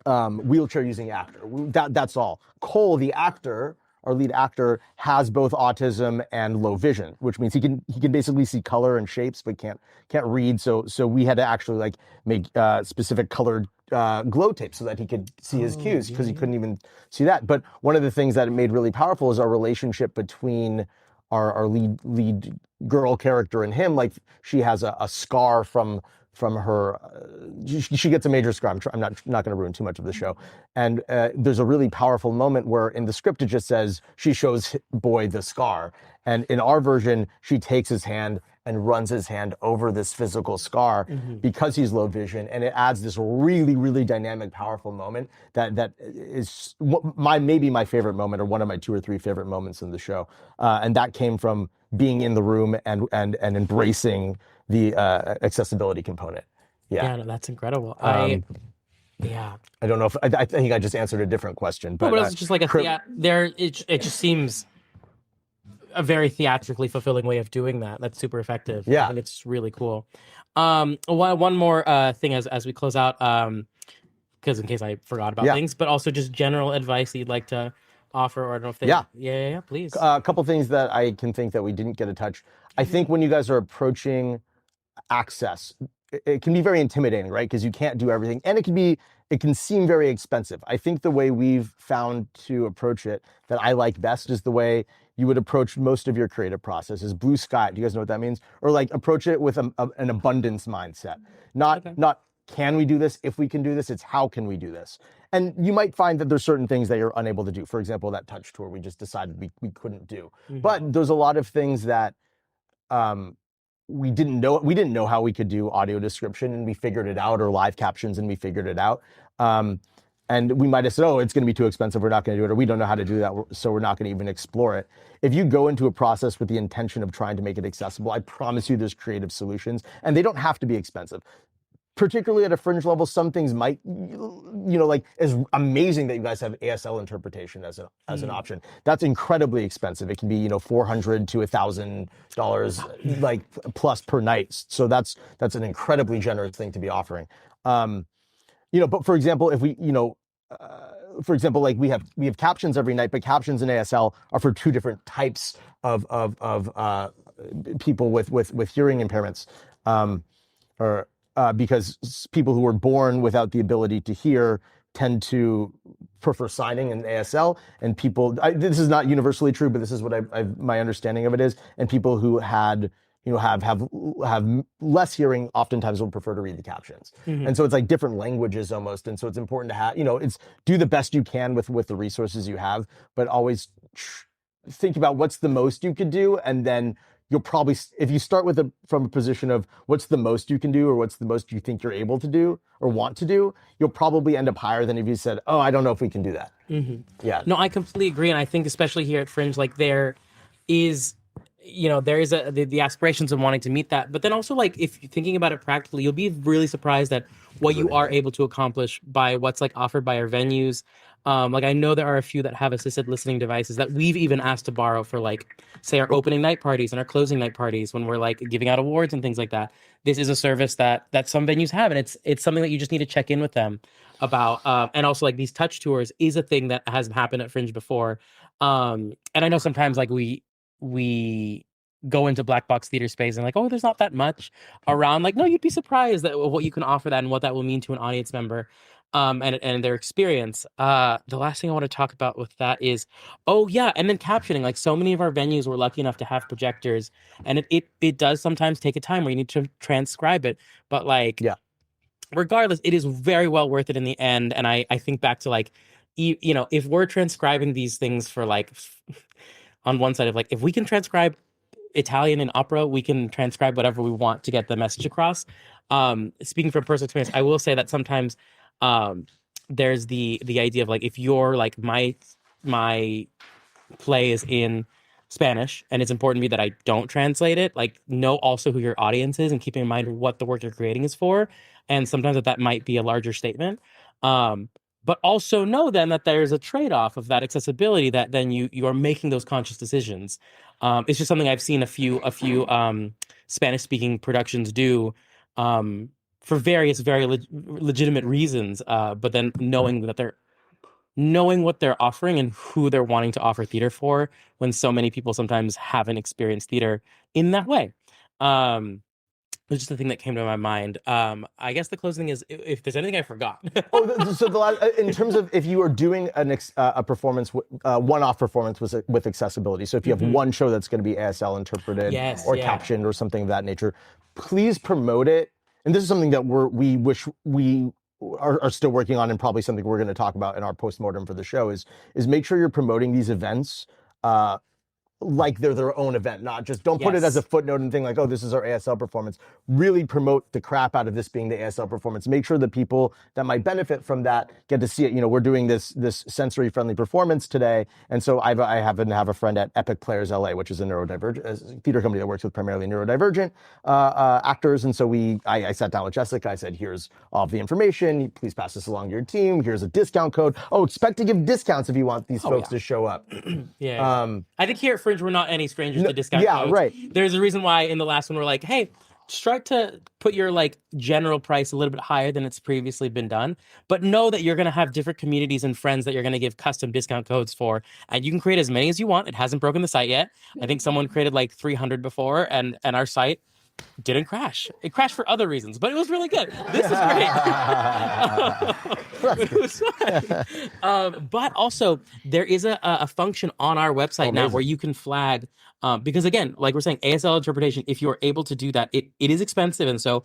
wheelchair using actor. That's all. Cole, the actor, our lead actor, has both autism and low vision, which means he can basically see color and shapes but can't read. So we had to actually make specific colored glow tape so that he could see his cues, because he couldn't even see that. But one of the things that it made really powerful is our relationship between our lead girl character and him. Like, she has a scar from her, she gets a major scar. I'm not going to ruin too much of the show. And there's a really powerful moment where in the script it just says she shows boy the scar. And in our version, she takes his hand and runs his hand over this physical scar because he's low vision. And it adds this really, really dynamic, powerful moment that is maybe my favorite moment, or one of my 2 or 3 favorite moments in the show. And that came from being in the room and embracing the accessibility component. Yeah, no, that's incredible. I don't know if I think I just answered a different question, but it's just like it just seems a very theatrically fulfilling way of doing that. That's super effective. Yeah, I think it's really cool. One more thing as we close out, because in case I forgot about things, but also just general advice that you'd like to offer, or I don't know if they please. A couple things that I can think that we didn't get to touch. I think when you guys are approaching access, it can be very intimidating, right? Because you can't do everything, and it can seem very expensive. I think the way we've found to approach it that I like best is the way you would approach most of your creative process, is blue sky. Do you guys know what that means? Or approach it with an abundance mindset, not can we do this? If we can do this, it's how can we do this? And you might find that there's certain things that you're unable to do. For example, that touch tour we just decided we couldn't do. But there's a lot of things that we didn't know how we could do audio description, and we figured it out, or live captions, and we figured it out. And we might have said, oh, it's going to be too expensive, we're not going to do it, or we don't know how to do that, so we're not going to even explore it. If you go into a process with the intention of trying to make it accessible, I promise you there's creative solutions, and they don't have to be expensive. Particularly at a Fringe level, some things might, like, as amazing that you guys have ASL interpretation as an option. That's incredibly expensive. It can be, $400 to $1,000 like plus per night. So that's an incredibly generous thing to be offering. But for example, if we, like we have captions every night, but captions in ASL are for two different types of people with hearing impairments, because people who are born without the ability to hear tend to prefer signing in ASL, and this is not universally true, but this is what my understanding of it is. And people who have less hearing oftentimes will prefer to read the captions. And so it's like different languages almost. And so it's important to have, it's do the best you can with the resources you have, but always think about what's the most you could do, and then you'll probably, if you start from a position of what's the most you can do, or what's the most you think you're able to do or want to do, you'll probably end up higher than if you said, oh, I don't know if we can do that. Yeah. No, I completely agree. And I think especially here at Fringe, like there is the aspirations of wanting to meet that. But then also, like, if you're thinking about it practically, you'll be really surprised at what you are able to accomplish by what's like offered by our venues. Like, I know there are a few that have assisted listening devices that we've even asked to borrow for, like, say, our opening night parties and our closing night parties when we're like giving out awards and things like that. This is a service that some venues have, and it's something that you just need to check in with them about. And also, like, these touch tours is a thing that has happened at Fringe before. And I know sometimes, like, we go into black box theater space and like, oh, there's not that much around. Like, no, you'd be surprised at what you can offer that and what that will mean to an audience member. And their experience. The last thing I want to talk about with that is, and then captioning. Like, so many of our venues were lucky enough to have projectors, and it does sometimes take a time where you need to transcribe it. But like, regardless, it is very well worth it in the end. And I think back to, like, if we're transcribing these things for, like, on one side of, like, if we can transcribe Italian and opera, we can transcribe whatever we want to get the message across. Speaking from personal experience, I will say that sometimes there's the idea of, like, if you're like, my play is in Spanish and it's important to me that I don't translate it, like, know also who your audience is and keep in mind what the work you're creating is for. And sometimes that might be a larger statement. But also know then that there's a trade-off of that accessibility, that then you are making those conscious decisions. It's just something I've seen a few Spanish-speaking productions do, for various very legitimate reasons, but then knowing what they're offering and who they're wanting to offer theater for, when so many people sometimes haven't experienced theater in that way. It's just the thing that came to my mind. I guess the closing is, if there's anything I forgot. In terms of if you are doing a performance, one-off performance with accessibility, so if you have one show that's going to be ASL interpreted or captioned or something of that nature, please promote it. And this is something that we wish we are still working on, and probably something we're going to talk about in our postmortem for the show, is make sure you're promoting these events like they're their own event, not just, don't put it as a footnote and thing like, oh, this is our ASL performance. Really promote the crap out of this being the ASL performance. Make sure the people that might benefit from that get to see it. We're doing this sensory friendly performance today. And so I happen to have a friend at Epic Players LA, which is a neurodivergent theater company that works with primarily neurodivergent actors. And so I sat down with Jessica. I said, here's all of the information. Please pass this along to your team. Here's a discount code. Oh, expect to give discounts if you want these folks to show up. I think here at Fringe, we're not any strangers to discount codes. Right. There's a reason why in the last one we're like, hey, start to put your, like, general price a little bit higher than it's previously been done, but know that you're going to have different communities and friends that you're going to give custom discount codes for, and you can create as many as you want. It hasn't broken the site yet. I think someone created like 300 before, and our site didn't crash. It crashed for other reasons, but it was really good. This is great. It was fun. But also, there is a function on our website now where you can flag, because again, like we're saying, ASL interpretation, if you're able to do that, it is expensive. And so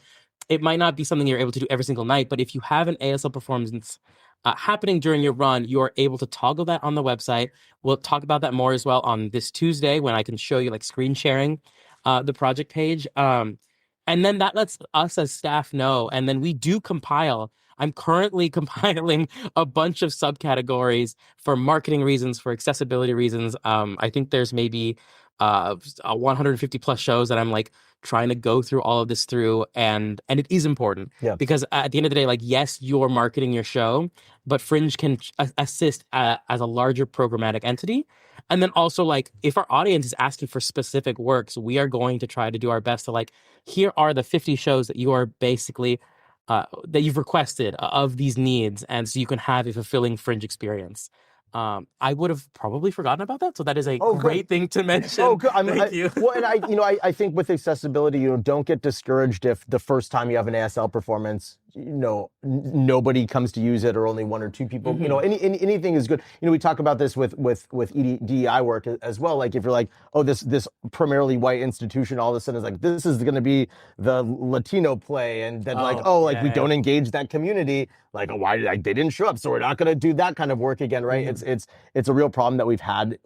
it might not be something you're able to do every single night, but if you have an ASL performance happening during your run, you're able to toggle that on the website. We'll talk about that more as well on this Tuesday when I can show you like screen sharing the project page. And then that lets us as staff know. And then we do compile. I'm currently compiling a bunch of subcategories for marketing reasons, for accessibility reasons. I think there's maybe 150 plus shows that I'm like trying to go through all of this through, and it is important because at the end of the day, like, yes, you're marketing your show, but Fringe can assist as a larger programmatic entity. And then also, like, if our audience is asking for specific works, we are going to try to do our best to, like, here are the 50 shows that you are basically that you've requested of these needs, and so you can have a fulfilling Fringe experience. I would have probably forgotten about that, so that is a great thing to mention. Oh, good. Thank you. Well, and I think with accessibility, don't get discouraged if the first time you have an ASL performance, nobody comes to use it or only one or two people. Anything is good. We talk about this with DEI work as well. Like if you're like, oh, this primarily white institution all of a sudden is like, this is going to be the Latino play, and then we don't engage that community. Like, oh, why they didn't show up, so we're not going to do that kind of work again, right? It's a real problem that we've had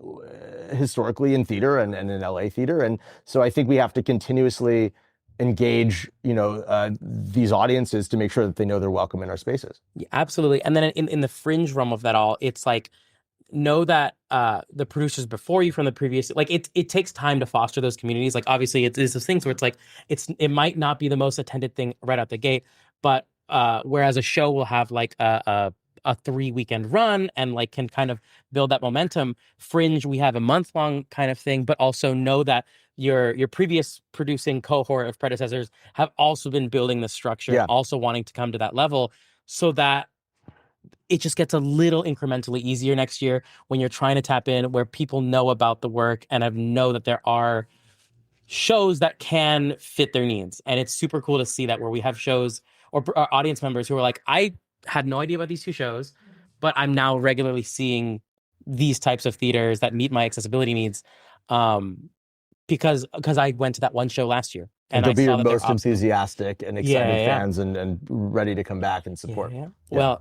historically in theater and in LA theater, and so I think we have to continuously engage, these audiences to make sure that they know they're welcome in our spaces. Yeah, absolutely. And then in the Fringe realm of that all, it's like, know that the producers before you from the previous, like it takes time to foster those communities. Like obviously it's those things where it's like it might not be the most attended thing right out the gate, but whereas a show will have like a 3-weekend run and like can kind of build that momentum. Fringe, we have a month-long kind of thing, but also know that your previous producing cohort of predecessors have also been building the structure, also wanting to come to that level, so that it just gets a little incrementally easier next year when you're trying to tap in where people know about the work and know that there are shows that can fit their needs. And it's super cool to see that where we have shows or our audience members who are like, I had no idea about these 2 shows, but I'm now regularly seeing these types of theaters that meet my accessibility needs. Because I went to that one show last year. And they'll be your most enthusiastic and excited fans and ready to come back and support. Well,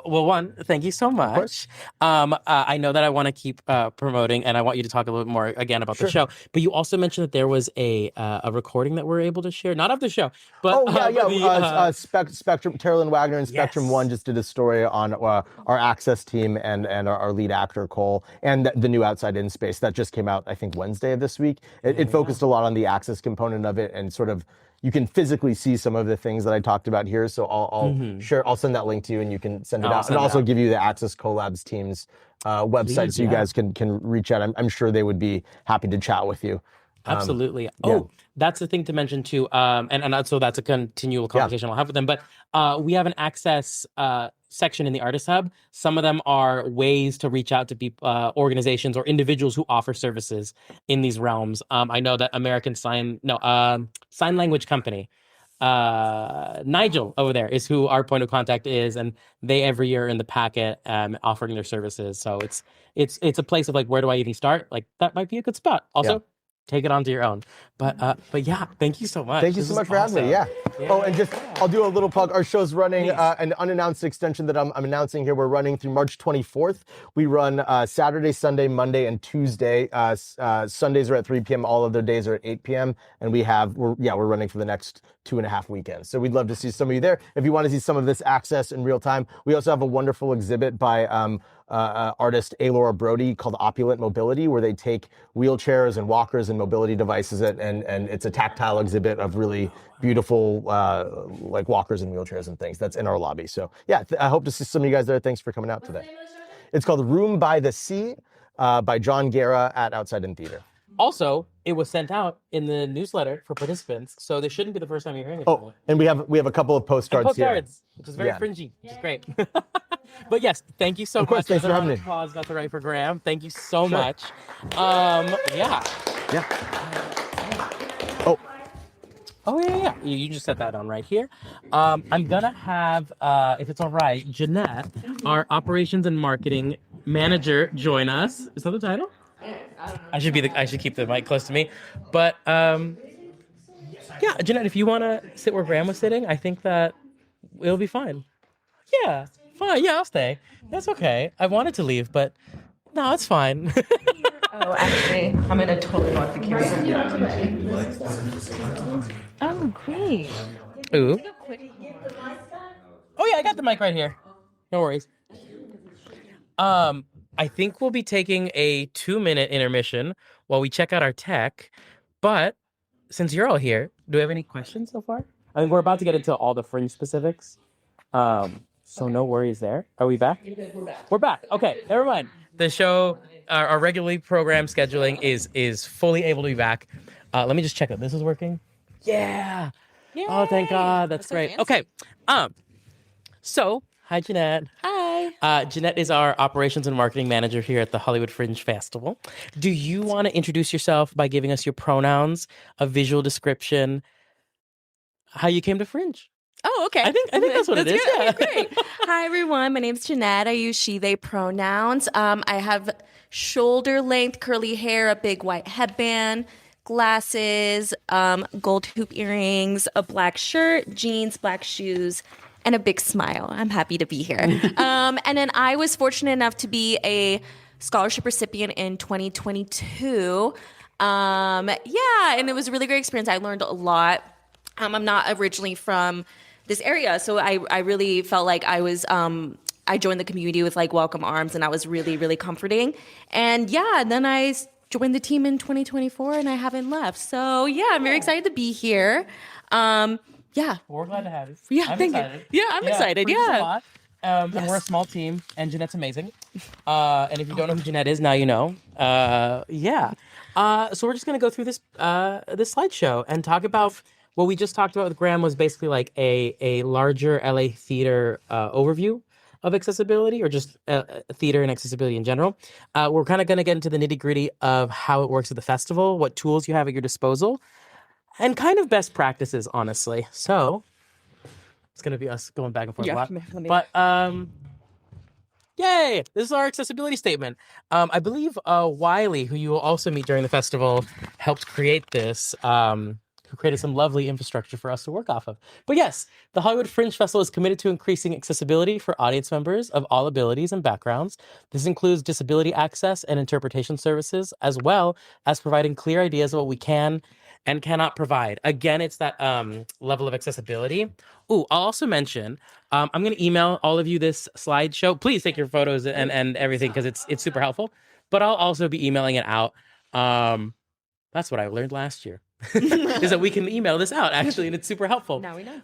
one, thank you so much. I know that I want to keep promoting, and I want you to talk a little bit more again about the show. But you also mentioned that there was a recording that we're able to share, not of the show, but Spectrum, Carolyn Wagner and Spectrum One just did a story on our access team and our lead actor Cole and the new Outside In space that just came out, I think, Wednesday of this week. It focused a lot on the access component of it, and sort of you can physically see some of the things that I talked about here. So I'll share. I'll send that link to you, and you can send it out, and also give you the Access Collabs team's website, so you guys can reach out. I'm sure they would be happy to chat with you. Absolutely. That's the thing to mention too. And so that's a continual conversation I'll have with them. But we have an access section in the Artist Hub. Some of them are ways to reach out to people, organizations or individuals who offer services in these realms. I know that Sign Language Company, Nigel over there is who our point of contact is, and they every year in the packet offering their services. So it's a place of like, where do I even start? Like that might be a good spot. Also, take it onto your own. But yeah, thank you so much. Thank you so much for having me. Oh, and just I'll do a little plug. Our show's running an unannounced extension that I'm announcing here. We're running through March 24th. We run Saturday, Sunday, Monday, and Tuesday. Sundays are at 3 p.m. All other days are at 8 p.m. And we're running for the next 2.5 weekends. So we'd love to see some of you there. If you want to see some of this access in real time, we also have a wonderful exhibit by artist Laura Brody called Opulent Mobility, where they take wheelchairs and walkers and mobility devices and it's a tactile exhibit of really beautiful like walkers and wheelchairs and things. That's in our lobby. So I hope to see some of you guys there. Thanks for coming out today. It's called Room by the Sea by John Guerra at Outside In Theater. Also, it was sent out in the newsletter for participants, so this shouldn't be the first time you're hearing it. Oh, and we have a couple of postcards here. Which is very fringy, which is great. But yes, thank you so much. Of course, thanks for having me. Applause got the right for Graham. Thank you so much. Oh yeah. You just set that on right here. I'm gonna have, if it's all right, Jeannette, our operations and marketing manager, join us. Is that the title? I should keep the mic close to me. But Yeah, Jeanette, if you want to sit where Graham was sitting, I think that it'll be fine. Yeah, fine. Yeah, I'll stay. That's okay. I wanted to leave, but no, it's fine. Oh, actually, I'm gonna totally walk the camera. Oh, great. Ooh. Oh yeah, I got the mic right here. No worries. I think we'll be taking a 2-minute intermission while we check out our tech. But since you're all here, do we have any questions so far? I think we're about to get into all the Fringe specifics. So no worries there. Are we back? We're back. Okay, never mind. The show, our regularly programmed scheduling is fully able to be back. Let me just check that this is working. Yeah. Oh, thank God. That's so great. fancy. Okay. So hi, Jeannette. Hi. Jeannette is our operations and marketing manager here at the Hollywood Fringe Festival. Do you want to introduce yourself by giving us your pronouns, a visual description, how you came to Fringe? Oh, okay. I think that's what it is. Good. Yeah. Okay, great. Hi, everyone. My name's Jeannette. I use she, they pronouns. I have shoulder length curly hair, a big white headband, glasses, gold hoop earrings, a black shirt, jeans, black shoes, and a big smile. I'm happy to be here. And then I was fortunate enough to be a scholarship recipient in 2022. And it was a really great experience. I learned a lot. I'm not originally from this area, so I really felt like I was I joined the community with like welcome arms, and that was really, really comforting. And then I joined the team in 2024, and I haven't left. So I'm very excited to be here. We're glad to have you. Yeah, I'm thank excited. you. Yeah, I'm excited. Fringe is a Yeah. lot. And we're a small team, and Jeanette's amazing. And if you don't know who Jeannette is, now you know. So we're just gonna go through this slideshow and talk about what we just talked about with Graham was basically like a larger LA theater overview of accessibility, or just theater and accessibility in general. We're kind of going to get into the nitty gritty of how it works at the festival, what tools you have at your disposal, and kind of best practices, honestly. So it's going to be us going back and forth a lot. But yay! This is our accessibility statement. I believe Wiley, who you will also meet during the festival, helped create this. Who created some lovely infrastructure for us to work off of. But yes, the Hollywood Fringe Festival is committed to increasing accessibility for audience members of all abilities and backgrounds. This includes disability access and interpretation services, as well as providing clear ideas of what we can and cannot provide. Again, it's that level of accessibility. Ooh, I'll also mention, I'm going to email all of you this slideshow. Please take your photos and everything, because it's super helpful. But I'll also be emailing it out. That's what I learned last year. Is that we can email this out, actually, and it's super helpful. Now we know.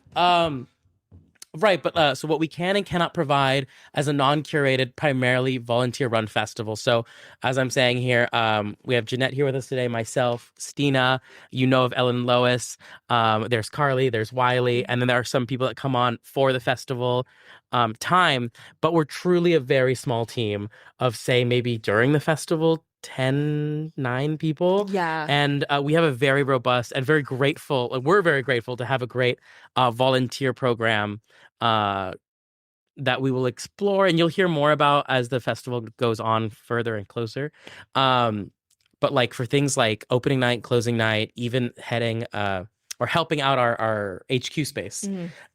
Right, but so what we can and cannot provide as a non-curated, primarily volunteer-run festival. So, as I'm saying here, we have Jeannette here with us today, myself, Stina, you know of Ellen Lois, there's Carly, there's Wiley, and then there are some people that come on for the festival time, but we're truly a very small team of, say, maybe during the festival, 9 people. Yeah. And we have a very robust and very grateful, we're very grateful to have a great volunteer program that we will explore, and you'll hear more about as the festival goes on further and closer. But like for things like opening night, closing night, even heading or helping out our HQ space,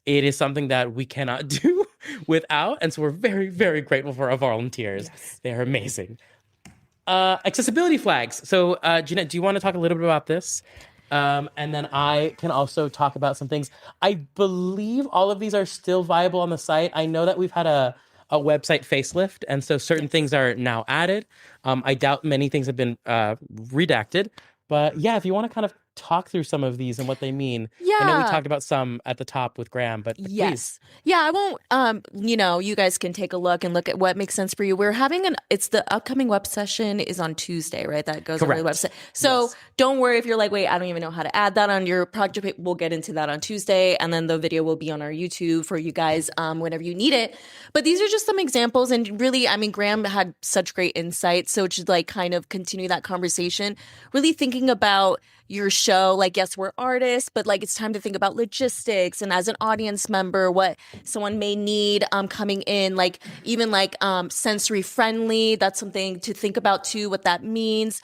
it is something that we cannot do without. And so we're very, very grateful for our volunteers. Yes. They are amazing. Accessibility flags. So, Jeannette, do you want to talk a little bit about this? And then I can also talk about some things. I believe all of these are still viable on the site. I know that we've had a website facelift, and so certain things are now added. I doubt many things have been redacted. But yeah, if you want to kind of talk through some of these and what they mean. Yeah. I know we talked about some at the top with Graham, but yes. Please. Yeah, I won't, you guys can take a look and look at what makes sense for you. We're having it's the upcoming web session is on Tuesday, right? That goes Correct. on the website. So Don't worry if you're like, wait, I don't even know how to add that on your project. We'll get into that on Tuesday. And then the video will be on our YouTube for you guys whenever you need it. But these are just some examples. And really, I mean, Graham had such great insights. So to like kind of continue that conversation, really thinking about your show, like, yes, we're artists, but like it's time to think about logistics and as an audience member, what someone may need coming in, like even like sensory friendly. That's something to think about too, what that means.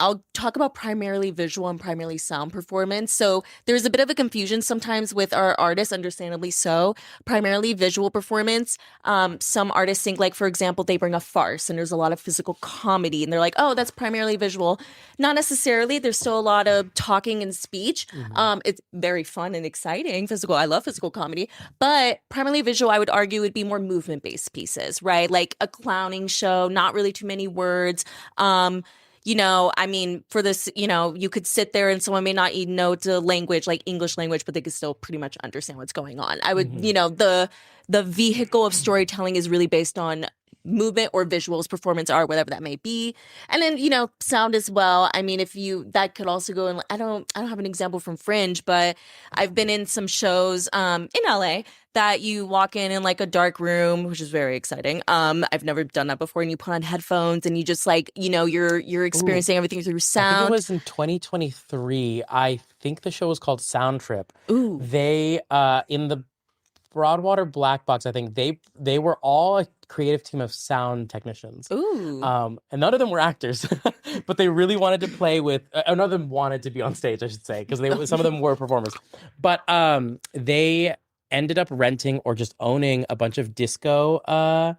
I'll talk about primarily visual and primarily sound performance. So there's a bit of a confusion sometimes with our artists, understandably so. Primarily visual performance. Some artists think, like, for example, they bring a farce and there's a lot of physical comedy and they're like, oh, that's primarily visual. Not necessarily. There's still a lot of talking and speech. It's very fun and exciting. I love physical comedy. But primarily visual, I would argue, would be more movement-based pieces, right? Like a clowning show, not really too many words. I mean, for this, you could sit there and someone may not even know the language, like English language, but they could still pretty much understand what's going on. I would, the vehicle of storytelling is really based on movement or visuals, performance art, whatever that may be. And then, sound as well. I mean, that could also go in, I don't have an example from Fringe, but I've been in some shows in LA that you walk in like a dark room, which is very exciting. I've never done that before. And you put on headphones and you just like, you're experiencing everything through sound. I think it was in 2023. I think the show was called Sound Trip. Ooh. They, in the Broadwater Black Box, I think they were all a creative team of sound technicians. Ooh. And none of them were actors, but they really wanted to play with. None of them wanted to be on stage, I should say, because some of them were performers. But they ended up renting or just owning a bunch of disco,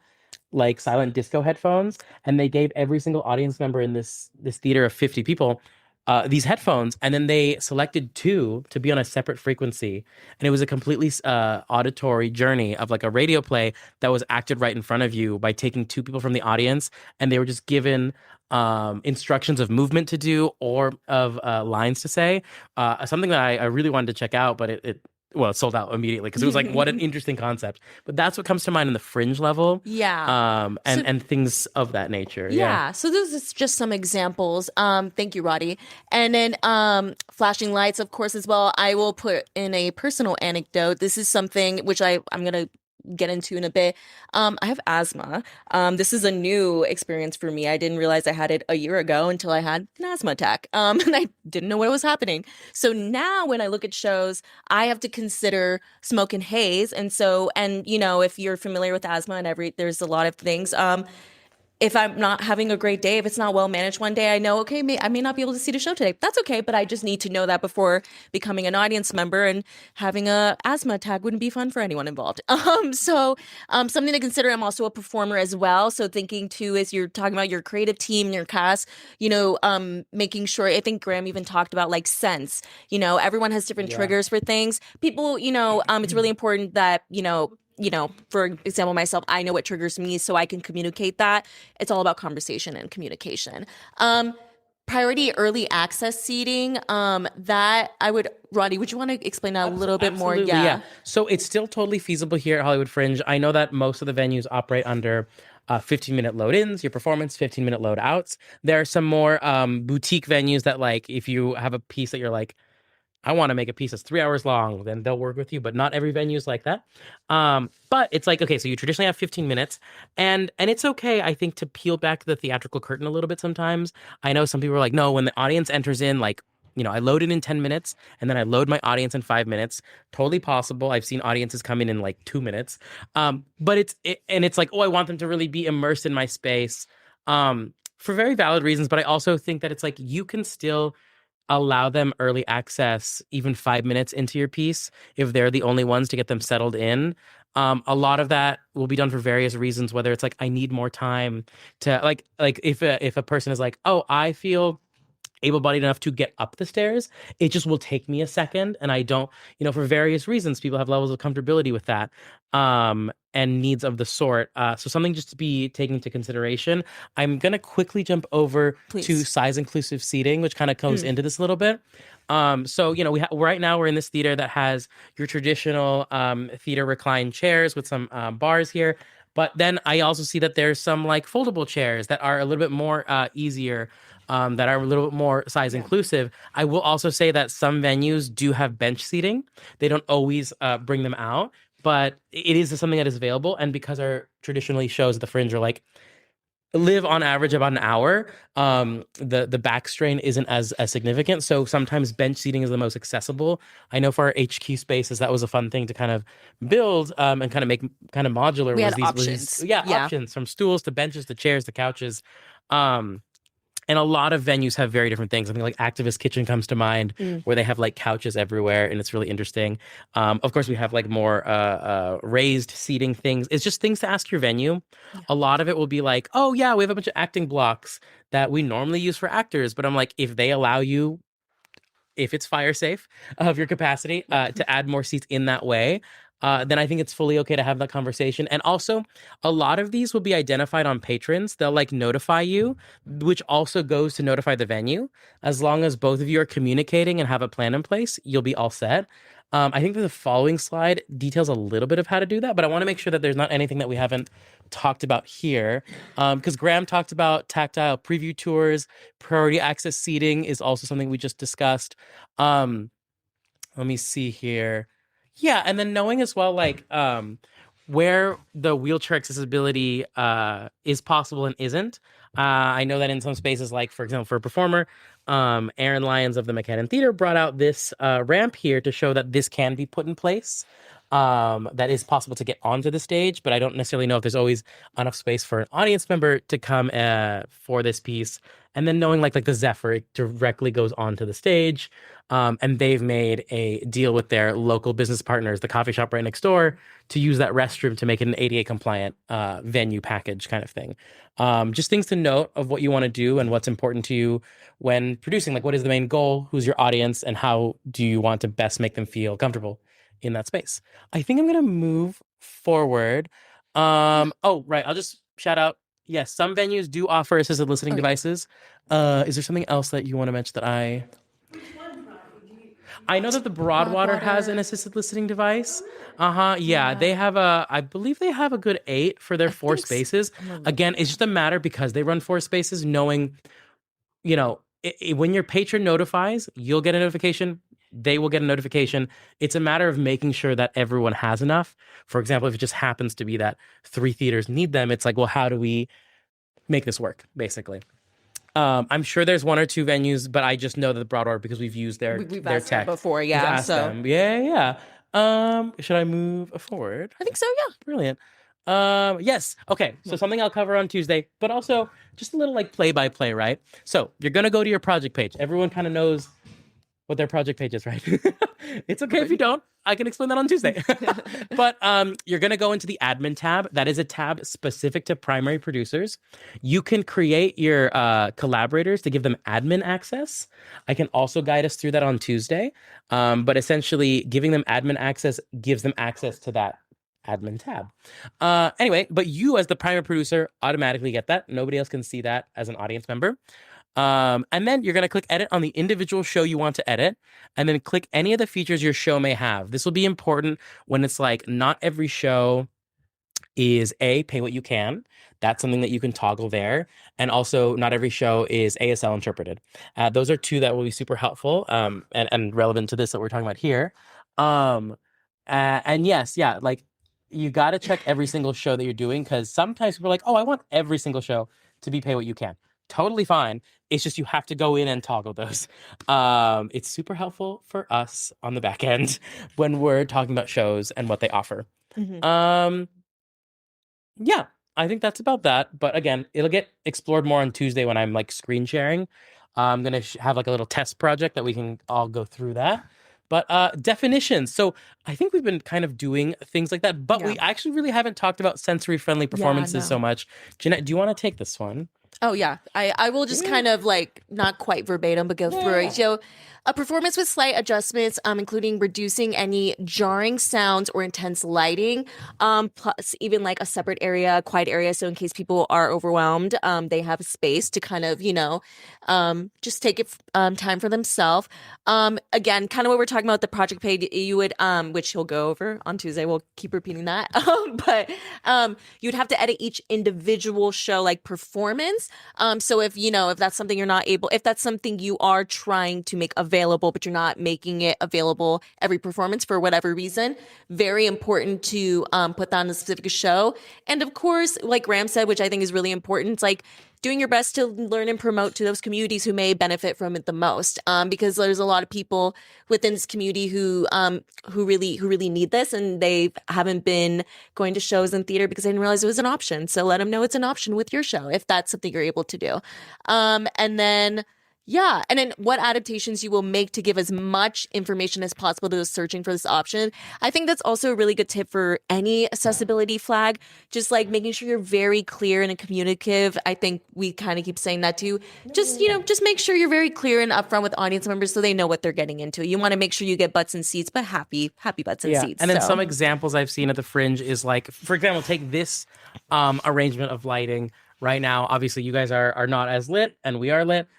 like silent disco headphones, and they gave every single audience member in this theater of 50 people these headphones, and then they selected 2 to be on a separate frequency, and it was a completely auditory journey of like a radio play that was acted right in front of you by taking 2 people from the audience, and they were just given instructions of movement to do or of lines to say. Something that I really wanted to check out, but it sold out immediately because it was like, what an interesting concept. But that's what comes to mind in the Fringe level. Yeah. And things of that nature. Yeah. So this is just some examples. Thank you, Rody. And then flashing lights, of course, as well. I will put in a personal anecdote. This is something which I'm going to get into in a bit. I have asthma. This is a new experience for me. I didn't realize I had it a year ago until I had an asthma attack. And I didn't know what was happening. So now when I look at shows, I have to consider smoke and haze. And if you're familiar with asthma and there's a lot of things, if I'm not having a great day, if it's not well managed one day, I know, okay, I may not be able to see the show today. That's okay, but I just need to know that before becoming an audience member, and having a asthma attack wouldn't be fun for anyone involved. Something to consider. I'm also a performer as well. So thinking too, as you're talking about your creative team, your cast, making sure, I think Graham even talked about like sense, everyone has different triggers for things. People, it's really important that, for example, myself, I know what triggers me so I can communicate that. It's all about conversation and communication. Priority early access seating, Rody, would you want to explain that a little bit more? Yeah. So it's still totally feasible here at Hollywood Fringe. I know that most of the venues operate under 15-minute load-ins, your performance, 15-minute load-outs. There are some more boutique venues that, like, if you have a piece that you're like, I want to make a piece that's 3 hours long, then they'll work with you, but not every venue is like that. But it's like, okay, so you traditionally have 15 minutes, and it's okay, I think, to peel back the theatrical curtain a little bit sometimes. I know some people are like, no, when the audience enters in, like, I load it in 10 minutes, and then I load my audience in 5 minutes. Totally possible. I've seen audiences come in like 2 minutes. But it's like, oh, I want them to really be immersed in my space for very valid reasons. But I also think that it's like, you can still allow them early access even 5 minutes into your piece if they're the only ones to get them settled in. A lot of that will be done for various reasons, whether it's like, I need more time to like if a person is like, oh, I feel able-bodied enough to get up the stairs, it just will take me a second, and I don't, for various reasons, people have levels of comfortability with that, and needs of the sort. So something just to be taken into consideration. I'm gonna quickly jump over to size-inclusive seating, which kind of comes into this a little bit. So right now we're in this theater that has your traditional theater reclined chairs with some bars here. But then I also see that there's some like foldable chairs that are a little bit more easier, that are a little bit more size inclusive. I will also say that some venues do have bench seating. They don't always bring them out, but it is something that is available. And because our traditionally shows at the Fringe are like live on average about an hour, the back strain isn't as significant. So sometimes bench seating is the most accessible. I know for our HQ spaces, that was a fun thing to kind of build and kind of make kind of modular. We had options. Options from stools to benches to chairs to couches. And a lot of venues have very different things. I think like Activist Kitchen comes to mind, where they have like couches everywhere, and it's really interesting. Of course, we have like more raised seating things. It's just things to ask your venue. A lot of it will be like, oh yeah, we have a bunch of acting blocks that we normally use for actors, but I'm like, if they allow you, if it's fire safe of your capacity, to add more seats in that way, then I think it's fully okay to have that conversation. And also, a lot of these will be identified on patrons. They'll like notify you, which also goes to notify the venue. As long as both of you are communicating and have a plan in place, you'll be all set. I think that the following slide details a little bit of how to do that, but I want to make sure that there's not anything that we haven't talked about here. Because Graham talked about tactile preview tours, priority access seating is also something we just discussed. Let me see here. Yeah, and then knowing as well, like, where the wheelchair accessibility is possible and isn't. I know that in some spaces, like, for example, for a performer, Aaron Lyons of the McCannon Theater brought out this ramp here to show that this can be put in place. That is possible to get onto the stage, but I don't necessarily know if there's always enough space for an audience member to come for this piece. And then knowing like the Zephyr, it directly goes onto the stage. And they've made a deal with their local business partners, the coffee shop right next door, to use that restroom to make it an ADA compliant venue package kind of thing. Just things to note of what you want to do and what's important to you when producing. Like, what is the main goal? Who's your audience? And how do you want to best make them feel comfortable in that space? I think I'm going to move forward. Oh, right. I'll just shout out. Yes, some venues do offer assisted listening devices. Is there something else that you want to mention that I know that the Broadwater has an assisted listening device. Yeah, they have I believe they have a good 8 for their 4 spaces. Again, it's just a matter because they run 4 spaces, knowing, you know, when your patron notifies, you'll get a notification. They will get a notification. It's a matter of making sure that everyone has enough. For example, if it just happens to be that 3 theaters need them, it's like, well, how do we make this work, basically? I'm sure there's 1 or 2 venues, but I just know that the Broadwater, because we've used their asked tech before, We've yeah. asked them. Yeah. Should I move forward? I think so, yeah. Brilliant. Yes. Okay. So something I'll cover on Tuesday, but also just a little like play-by-play, right? So you're gonna go to your project page. Everyone kind of knows what their project page is, right? It's okay if you don't. I can explain that on Tuesday. But you're going to go into the admin tab. That is a tab specific to primary producers. You can create your collaborators to give them admin access. I can also guide us through that on Tuesday. But essentially, giving them admin access gives them access to that admin tab. Anyway, but you as the primary producer automatically get that. Nobody else can see that as an audience member. And then you're going to click edit on the individual show you want to edit, and then click any of the features your show may have. This will be important when it's like not every show is pay what you can. That's something that you can toggle there. And also not every show is ASL interpreted. Those are 2 that will be super helpful and relevant to this that we're talking about here. And yes, yeah, like you got to check every single show that you're doing, because sometimes people are like, oh, I want every single show to be pay what you can. Totally fine. It's just you have to go in and toggle those. It's super helpful for us on the back end when we're talking about shows and what they offer. Yeah, I think that's about that. But again, it'll get explored more on Tuesday when I'm like screen sharing. I'm going to have like a little test project that we can all go through that. But definitions. So I think we've been kind of doing things like that, but we actually really haven't talked about sensory friendly performances so much. Jeannette, do you want to take this one? Oh, yeah. I will just kind of like, not quite verbatim, but go through it. So, a performance with slight adjustments, including reducing any jarring sounds or intense lighting, plus even like a separate area, quiet area. So in case people are overwhelmed, they have a space to kind of, just take it time for themselves. Again, kind of what we're talking about, the project page, you would, which he'll go over on Tuesday. We'll keep repeating that. But you'd have to edit each individual show, like performance. So if that's something you're not able, if that's something you are trying to make available, but you're not making it available every performance for whatever reason, very important to put that on a specific show. And of course, like Graham said, which I think is really important, it's like doing your best to learn and promote to those communities who may benefit from it the most. Because there's a lot of people within this community who really need this, and they haven't been going to shows in theater because they didn't realize it was an option. So let them know it's an option with your show if that's something you're able to do. And then what adaptations you will make to give as much information as possible to those searching for this option. I think that's also a really good tip for any accessibility flag, just like making sure you're very clear and communicative. I think we kind of keep saying that too. Just make sure you're very clear and upfront with audience members so they know what they're getting into. You want to make sure you get butts and seats, but happy butts and seats. And then some examples I've seen at the Fringe is like, for example, take this arrangement of lighting right now. Obviously, you guys are not as lit, and we are lit.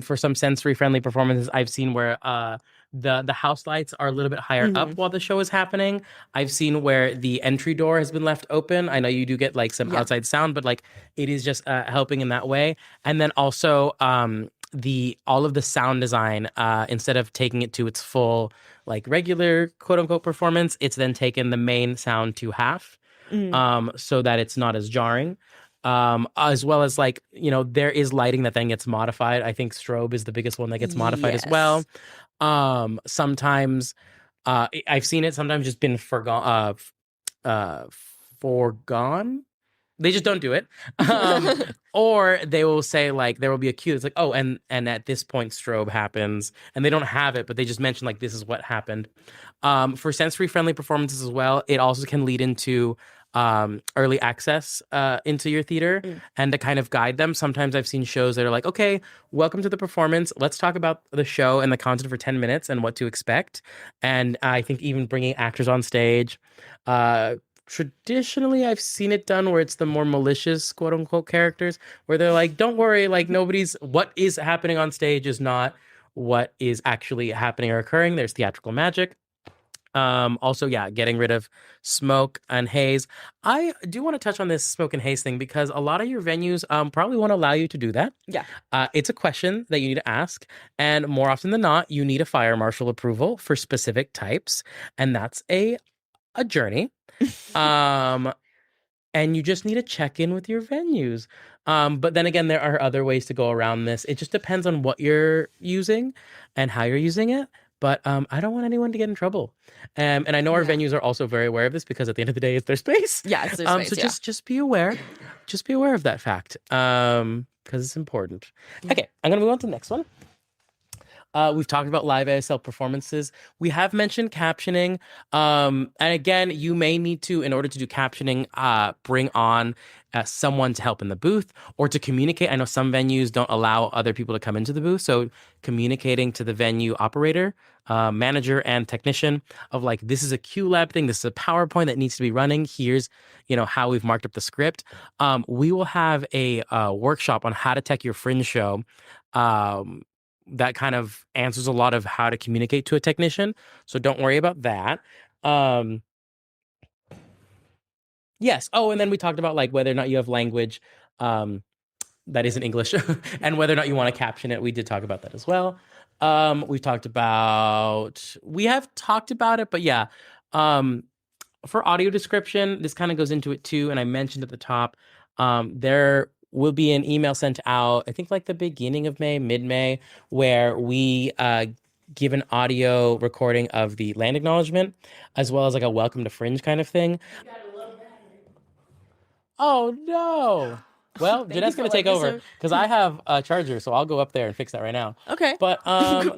For some sensory-friendly performances, I've seen where the house lights are a little bit higher up while the show is happening. I've seen where the entry door has been left open. I know you do get like some outside sound, but like it is just helping in that way. And then also all of the sound design, instead of taking it to its full like regular quote unquote performance, it's then taken the main sound to half, so that it's not as jarring. As well as like, there is lighting that then gets modified. I think strobe is the biggest one that gets modified as well. Sometimes I've seen it sometimes just been forgone. They just don't do it. Or they will say like, there will be a cue that's like, oh, and at this point strobe happens, and they don't have it, but they just mention like, this is what happened. For sensory friendly performances as well, it also can lead into early access into your theater and to kind of guide them. Sometimes I've seen shows that are like, okay, welcome to the performance. Let's talk about the show and the content for 10 minutes and what to expect. And I think even bringing actors on stage. Traditionally, I've seen it done where it's the more malicious, quote unquote, characters where they're like, don't worry, like what is happening on stage is not what is actually happening or occurring. There's theatrical magic. Also, getting rid of smoke and haze. I do want to touch on this smoke and haze thing because a lot of your venues probably won't allow you to do that. Yeah. It's a question that you need to ask. And more often than not, you need a fire marshal approval for specific types. And that's a journey. And you just need to check in with your venues. But then again, there are other ways to go around this. It just depends on what you're using and how you're using it. But I don't want anyone to get in trouble. And I know our venues are also very aware of this because at the end of the day, it's their space. Yeah, it's their space. So just be aware. Just be aware of that fact because it's important. Okay, I'm going to move on to the next one. We've talked about live ASL performances. We have mentioned captioning. And again, you may need to, in order to do captioning, bring on someone to help in the booth or to communicate. I know some venues don't allow other people to come into the booth. So communicating to the venue operator, manager, and technician of like, this is a QLab thing. This is a PowerPoint that needs to be running. Here's, how we've marked up the script. We will have a workshop on how to tech your Fringe show. That kind of answers a lot of how to communicate to a technician. So don't worry about that. Yes. Oh, and then we talked about like whether or not you have language that isn't English and whether or not you want to caption it. We did talk about that as well. We have talked about it, but yeah. For audio description, this kind of goes into it too. And I mentioned at the top, there will be an email sent out, I think like the beginning of May, mid-May, where we give an audio recording of the land acknowledgement, as well as like a welcome to Fringe kind of thing. Oh, no. Well, Jeanette's going to take over because I have a charger, so I'll go up there and fix that right now. Okay. But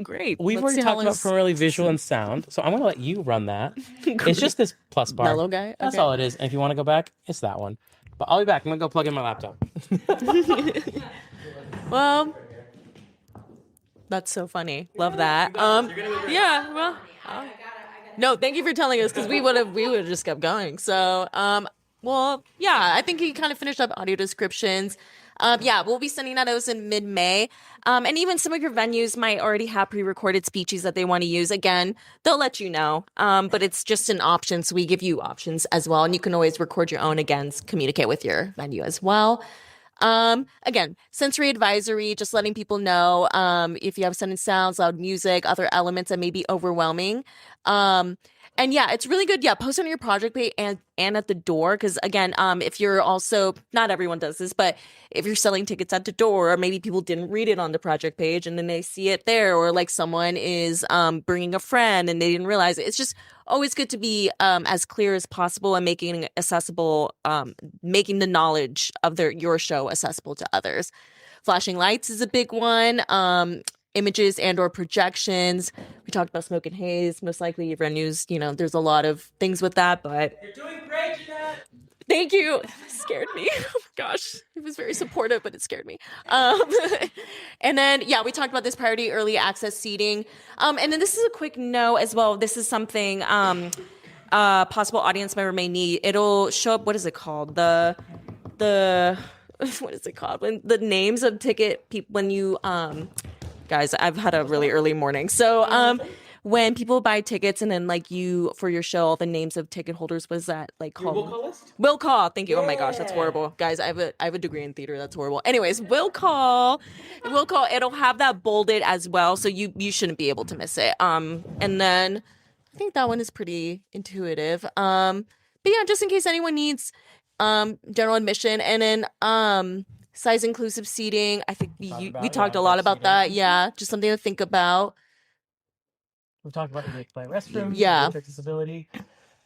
great. We've already talked about primarily visual and sound, so I'm going to let you run that. It's just this plus bar. Mellow guy? Okay. That's all it is. And if you want to go back, it's that one. But I'll be back. I'm going to go plug in my laptop. Well, that's so funny. Love that. Yeah, well. No, thank you for telling us because we would have just kept going. So, I think he kind of finished up audio descriptions. We'll be sending out those in mid-May. And even some of your venues might already have pre-recorded speeches that they want to use. Again, they'll let you know. But it's just an option. So we give you options as well. And you can always record your own, again, communicate with your venue as well. Again, sensory advisory, just letting people know if you have sudden sounds, loud music, other elements that may be overwhelming. And yeah, it's really good. Yeah, post on your project page and at the door. Because again, if you're also, not everyone does this, but if you're selling tickets at the door, or maybe people didn't read it on the project page and then they see it there, or like someone is bringing a friend and they didn't realize it. It's just always good to be as clear as possible and making it accessible, making the knowledge of your show accessible to others. Flashing lights is a big one. Images and or projections. We talked about smoke and haze. Most likely you've read news, there's a lot of things with that, but You're doing great, Jeannette. thank you. It scared me. Oh my gosh. It was very supportive, but it scared me. And then, yeah, we talked about this priority early access seating. And then this is a quick note as well. This is something possible audience member may need. It'll show up, what is it called? The what is it called? When the names of ticket people, when you guys, I've had a really early morning. So when people buy tickets and then like you for your show, all the names of ticket holders, was that like called? Will call list? Will call. Thank you. Oh my gosh, that's horrible. Guys, I have a degree in theater. That's horrible. Anyways, will call. It'll have that bolded as well. So you shouldn't be able to miss it. And then I think that one is pretty intuitive. But yeah, just in case anyone needs general admission, and then size inclusive seating. I think we talked a lot about that. Yeah, just something to think about. We've talked about the play restrooms, Yeah. accessibility,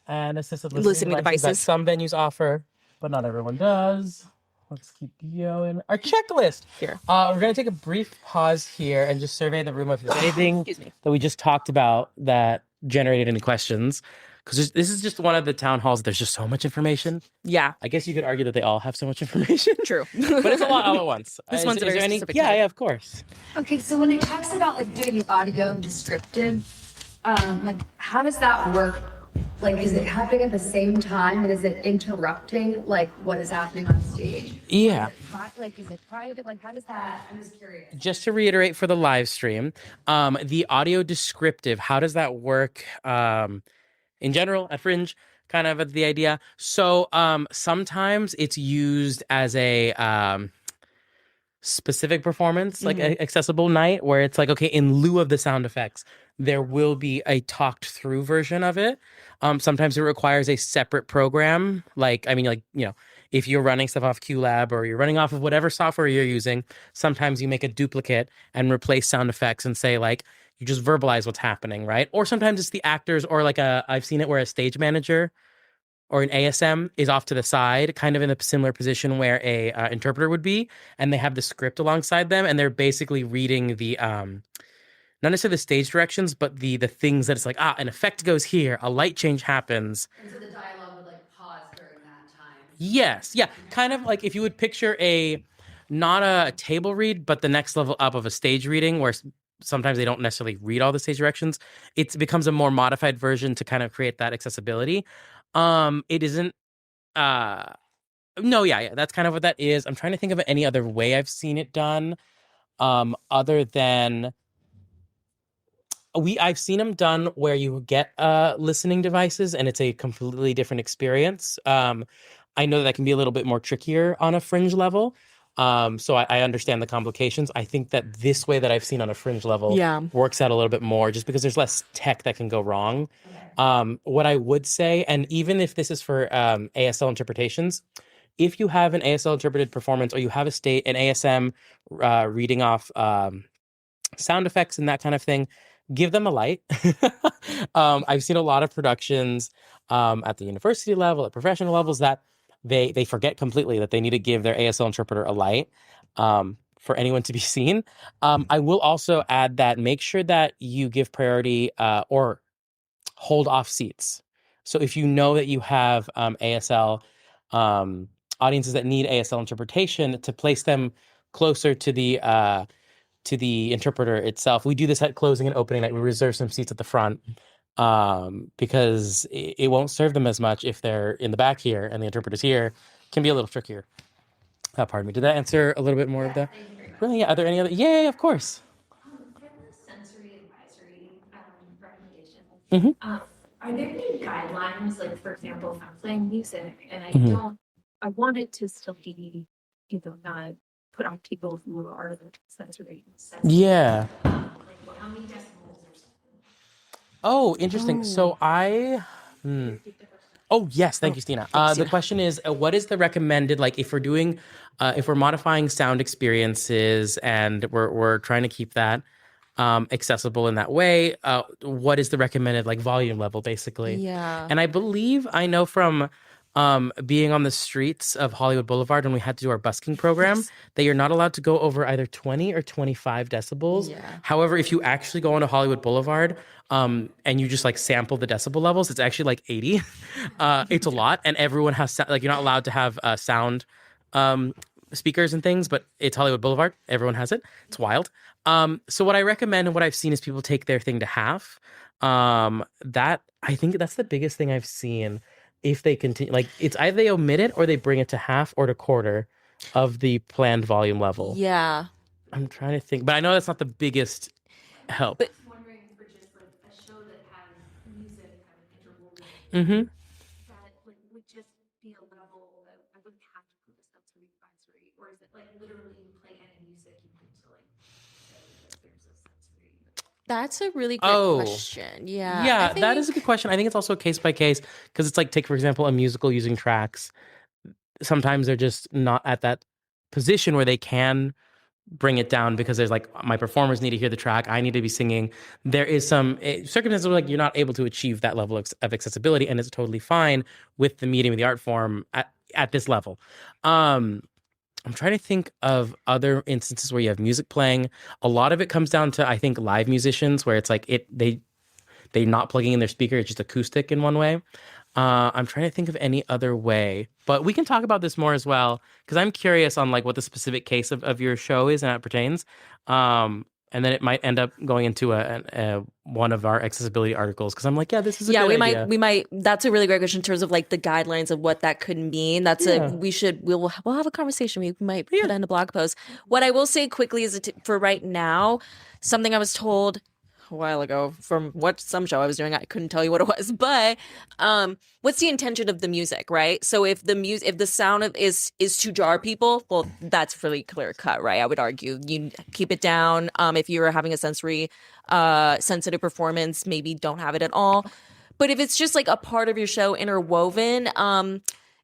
and assisted Listening that devices. some venues offer, but not everyone does. Let's keep going. Our checklist. Here. We're going to take a brief pause here and just survey the room if there's anything Excuse me. that we just talked about that generated any questions. Because this is just one of the town halls. There's just so much information. Yeah, I guess you could argue that they all have so much information. true. But it's a lot all at once. This one's a very there any? specific Yeah, type. yeah, of course. Okay, so when it talks about like doing the audio descriptive, like how does that work? Like, is it happening at the same time, and is it interrupting like what is happening on stage? Yeah. Like, is it private? Like, how does that? I'm just curious. Just to reiterate for the live stream, the audio descriptive, how does that work in general at Fringe? Kind of the idea. So sometimes it's used as a specific performance, like accessible night, where it's like, okay, in lieu of the sound effects, there will be a talked through version of it. Sometimes it requires a separate program. Like, I mean, like, if you're running stuff off QLab or you're running off of whatever software you're using, sometimes you make a duplicate and replace sound effects and say, like, you just verbalize what's happening, right? Or sometimes it's the actors, or like I've seen it where a stage manager or an ASM is off to the side, kind of in a similar position where a interpreter would be, and they have the script alongside them, and they're basically reading the not necessarily the stage directions, but the things that it's like, an effect goes here, a light change happens. And so the dialogue would like pause during that time. Yes, yeah, kind of like if you would picture not a table read, but the next level up of a stage reading, where sometimes they don't necessarily read all the stage directions. It becomes a more modified version to kind of create that accessibility. It isn't. No, yeah, that's kind of what that is. I'm trying to think of any other way I've seen it done, other than I've seen them done where you get listening devices and it's a completely different experience. I know that can be a little bit more trickier on a Fringe level. So I understand the complications. I think that this way that I've seen on a Fringe level works out a little bit more, just because there's less tech that can go wrong. What I would say, and even if this is for ASL interpretations, if you have an ASL interpreted performance, or you have an ASM reading off sound effects and that kind of thing, give them a light. I've seen a lot of productions at the university level, at professional levels, that they forget completely that they need to give their ASL interpreter a light for anyone to be seen. I will also add that make sure that you give priority or hold off seats. So if you know that you have ASL audiences that need ASL interpretation, to place them closer to the interpreter itself. We do this at closing and opening night. We reserve some seats at the front because it won't serve them as much if they're in the back here and the interpreter's here. It can be a little trickier. Pardon me. Did that answer a little bit more of that? Really? Yeah. Are there any other? Yeah, of course. Sensory advisory recommendations. Mm-hmm. Are there any guidelines, like for example, if I'm playing music and Mhm. I want it to still be, not put on people who are sensory. Yeah. Like how many decibels or something? Oh, interesting. So oh, yes. Thank you, Stina. The question is, what is the recommended, like, if we're doing, if we're modifying sound experiences and we're trying to keep that accessible in that way, what is the recommended, like, volume level, basically? Yeah. And I believe I know from being on the streets of Hollywood Boulevard when we had to do our busking program that you're not allowed to go over either 20 or 25 decibels. Yeah. However, if you actually go onto Hollywood Boulevard and you just like sample the decibel levels, it's actually like 80. It's a lot, and everyone has like, you're not allowed to have sound speakers and things, but it's Hollywood Boulevard. Everyone has it. It's wild. So what I recommend and what I've seen is people take their thing to half. That I think that's the biggest thing I've seen. If they continue, like, it's either they omit it or they bring it to half or to quarter of the planned volume level. Yeah. I'm trying to think, but I know that's not the biggest help. But- Wondering for just like a show that has music kind of interwoven, Mm-hmm. that like would just be a level that I wouldn't have to put a sensory advisory, or is it like literally you play any music you need to like say that there's a sensory? That's a really great Oh. question. Yeah. Yeah, I that is a good question. I think it's also case by case because it's like, take for example a musical using tracks. Sometimes they're just not at that position where they can bring it down because there's like, my performers need to hear the track, I need to be singing. There is some circumstances where like you're not able to achieve that level of accessibility, and it's totally fine with the medium of the art form at this level. I'm trying to think of other instances where you have music playing. A lot of it comes down to, I think, live musicians where it's like they're not plugging in their speaker, it's just acoustic in one way. I'm trying to think of any other way, but we can talk about this more as well because I'm curious on like what the specific case of your show is and how it pertains. And then it might end up going into a one of our accessibility articles because I'm like, yeah, this is a good idea. we might. That's a really great question in terms of like the guidelines of what that could mean. We'll have a conversation. We might put it in a blog post. What I will say quickly is that for right now, something I was told a while ago from some show I was doing, I couldn't tell you what it was, but what's the intention of the music, right? So if the sound is to jar people, well, that's really clear cut, right? I would argue you keep it down. If you're having a sensory sensitive performance, maybe don't have it at all. But if it's just like a part of your show interwoven,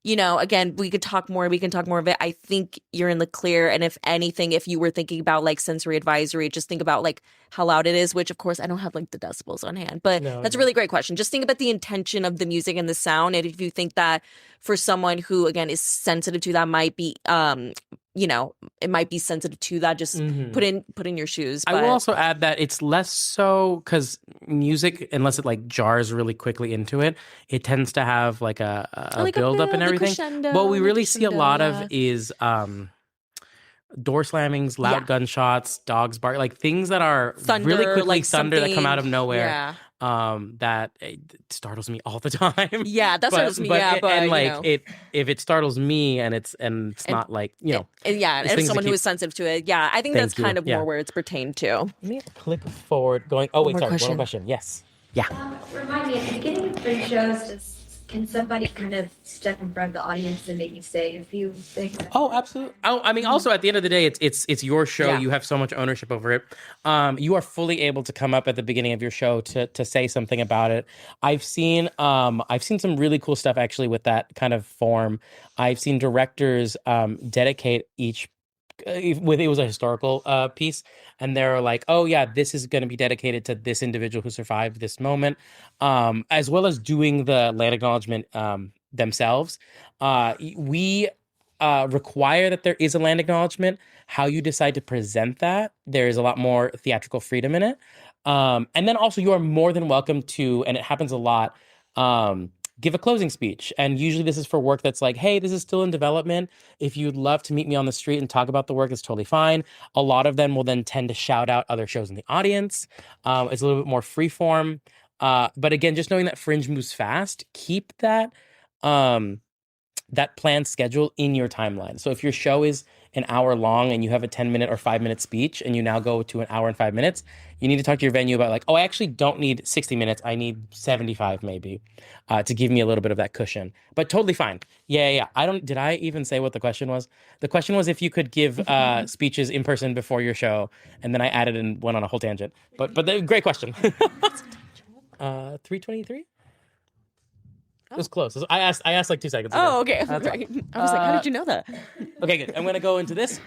again, we can talk more of it. I think you're in the clear. And if anything, if you were thinking about like sensory advisory, just think about like how loud it is, which of course I don't have like the decibels on hand, but that's a really great question. Just think about the intention of the music and the sound. And if you think that for someone who, again, is sensitive to that, might be, it might be sensitive to that. Just put in your shoes. I will also add that it's less so because music, unless it like jars really quickly into it, it tends to have like a build up and everything. What we really see a lot of is door slammings, loud gunshots, dogs bark, like things that are thunder, really quickly, like thunder that come out of nowhere. Yeah. That it startles me all the time. Yeah, that startles me. But and like if it startles me and it's not like and if someone who is sensitive to it, I think that's kind of more where it's pertained to. Let me click forward. Going. Oh wait, One more sorry. question. One more question. Yes. Yeah. Remind me, at the beginning of Fringe shows, can somebody kind of step in front of the audience and maybe say a few things? Oh, absolutely. Oh, I mean, also at the end of the day, it's your show. Yeah. You have so much ownership over it. You are fully able to come up at the beginning of your show to say something about it. I've seen some really cool stuff actually with that kind of form. I've seen directors dedicate each. It was a historical piece, and they're like, oh yeah, this is going to be dedicated to this individual who survived this moment, as well as doing the land acknowledgement themselves. We require that there is a land acknowledgement. How you decide to present that, there is a lot more theatrical freedom in it, and then also you are more than welcome to, and it happens a lot, give a closing speech. And usually this is for work that's like, hey, this is still in development. If you'd love to meet me on the street and talk about the work, it's totally fine. A lot of them will then tend to shout out other shows in the audience. It's a little bit more free form. But again, just knowing that Fringe moves fast, keep that planned schedule in your timeline. So if your show is an hour long and you have a 10-minute or 5-minute speech and you now go to an hour and 5 minutes, you need to talk to your venue about like, oh, I actually don't need 60 minutes. I need 75 maybe to give me a little bit of that cushion. But totally fine. Yeah. Did I even say what the question was? The question was if you could give speeches in person before your show, and then I added and went on a whole tangent. But great question. 3:23. It was close. I asked like 2 seconds ago. Oh, okay. That's all. Right. I was like, how did you know that? Okay, good. I'm going to go into this.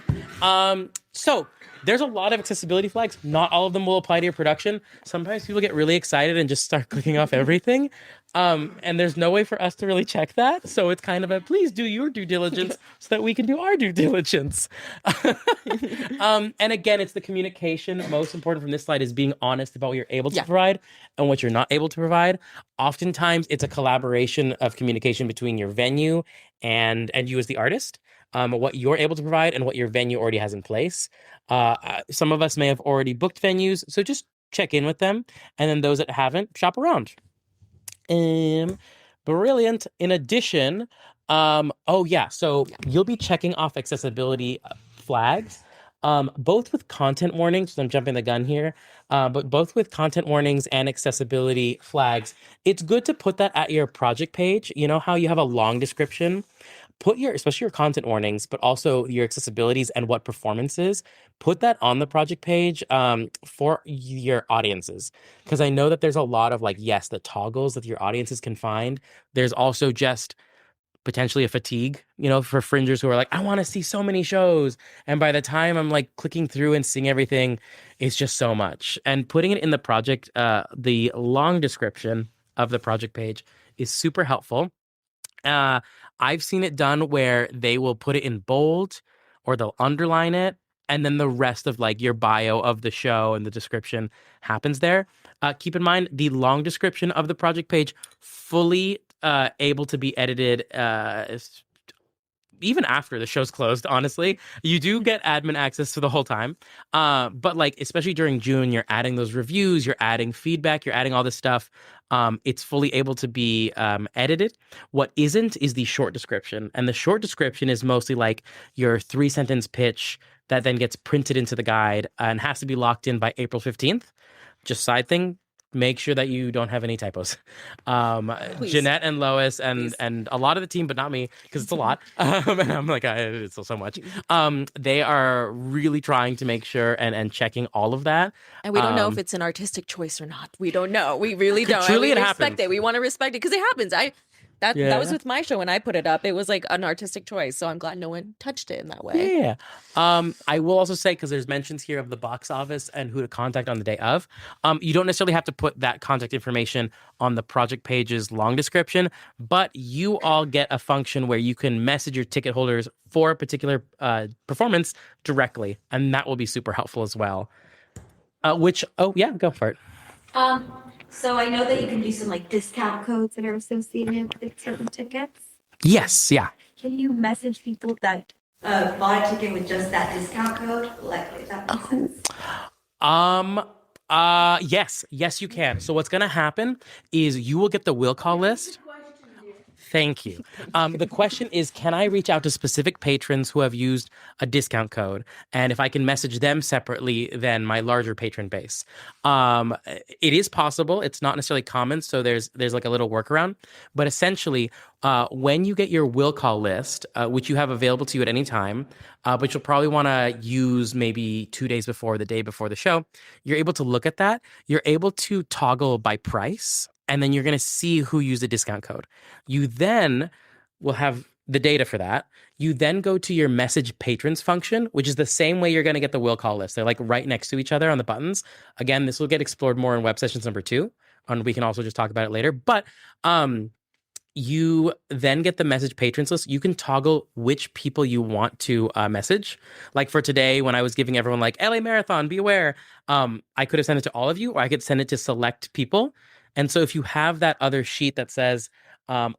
So there's a lot of accessibility flags. Not all of them will apply to your production. Sometimes people get really excited and just start clicking off everything. And there's no way for us to really check that. So it's kind of a, please do your due diligence so that we can do our due diligence. And again, it's the communication. Most important from this slide is being honest about what you're able to provide and what you're not able to provide. Oftentimes it's a collaboration of communication between your venue and you as the artist. What you're able to provide and what your venue already has in place. Some of us may have already booked venues, so just check in with them. And then those that haven't, shop around. Brilliant. In addition, so you'll be checking off accessibility flags, both with content warnings. So I'm jumping the gun here, but both with content warnings and accessibility flags. It's good to put that at your project page. You know how you have a long description? Put especially your content warnings, but also your accessibilities and what performances, put that on the project page for your audiences. Because I know that there's a lot of the toggles that your audiences can find. There's also just potentially a fatigue, for fringers who are like, I want to see so many shows. And by the time I'm clicking through and seeing everything, it's just so much. And putting it in the project, the long description of the project page is super helpful. I've seen it done where they will put it in bold or they'll underline it, and then the rest of your bio of the show and the description happens there. Keep in mind the long description of the project page fully able to be edited even after the show's closed. Honestly, you do get admin access to the whole time, but especially during June, you're adding those reviews, you're adding feedback, you're adding all this stuff. It's fully able to be edited. What isn't is the short description, and the short description is mostly your 3-sentence pitch that then gets printed into the guide and has to be locked in by April 15th. Just side thing. Make sure that you don't have any typos. Jeannette and Lois and a lot of the team, but not me, because it's a lot. And I'm like, it's so much. They are really trying to make sure and checking all of that. And we don't know if it's an artistic choice or not. We don't know. We really don't. Truly, we it respect happens. it. We want to respect it because it happens. That was with my show when I put it up. It was an artistic choice. So I'm glad no one touched it in that way. Yeah. I will also say, because there's mentions here of the box office and who to contact on the day of. You don't necessarily have to put that contact information on the project page's long description, but you all get a function where you can message your ticket holders for a particular performance directly. And that will be super helpful as well. Go for it. So I know that you can do some discount codes that are associated with certain tickets. Yes, yeah. Can you message people that bought a ticket with just that discount code? If that makes sense. Yes, you can. So what's going to happen is you will get the will call list. Thank you. The question is, can I reach out to specific patrons who have used a discount code? And if I can message them separately than my larger patron base. It is possible. It's not necessarily common. So there's a little workaround. But essentially, when you get your will call list, which you have available to you at any time, but you'll probably want to use maybe 2 days before, the day before the show, you're able to look at that. You're able to toggle by price. And then you're going to see who used the discount code. You then will have the data for that. You then go to your message patrons function, which is the same way you're going to get the will call list. They're right next to each other on the buttons. Again, this will get explored more in web sessions number 2. And we can also just talk about it later. But you then get the message patrons list. You can toggle which people you want to message. Like for today, when I was giving everyone LA Marathon, be aware, I could have sent it to all of you, or I could send it to select people. And so if you have that other sheet that says, I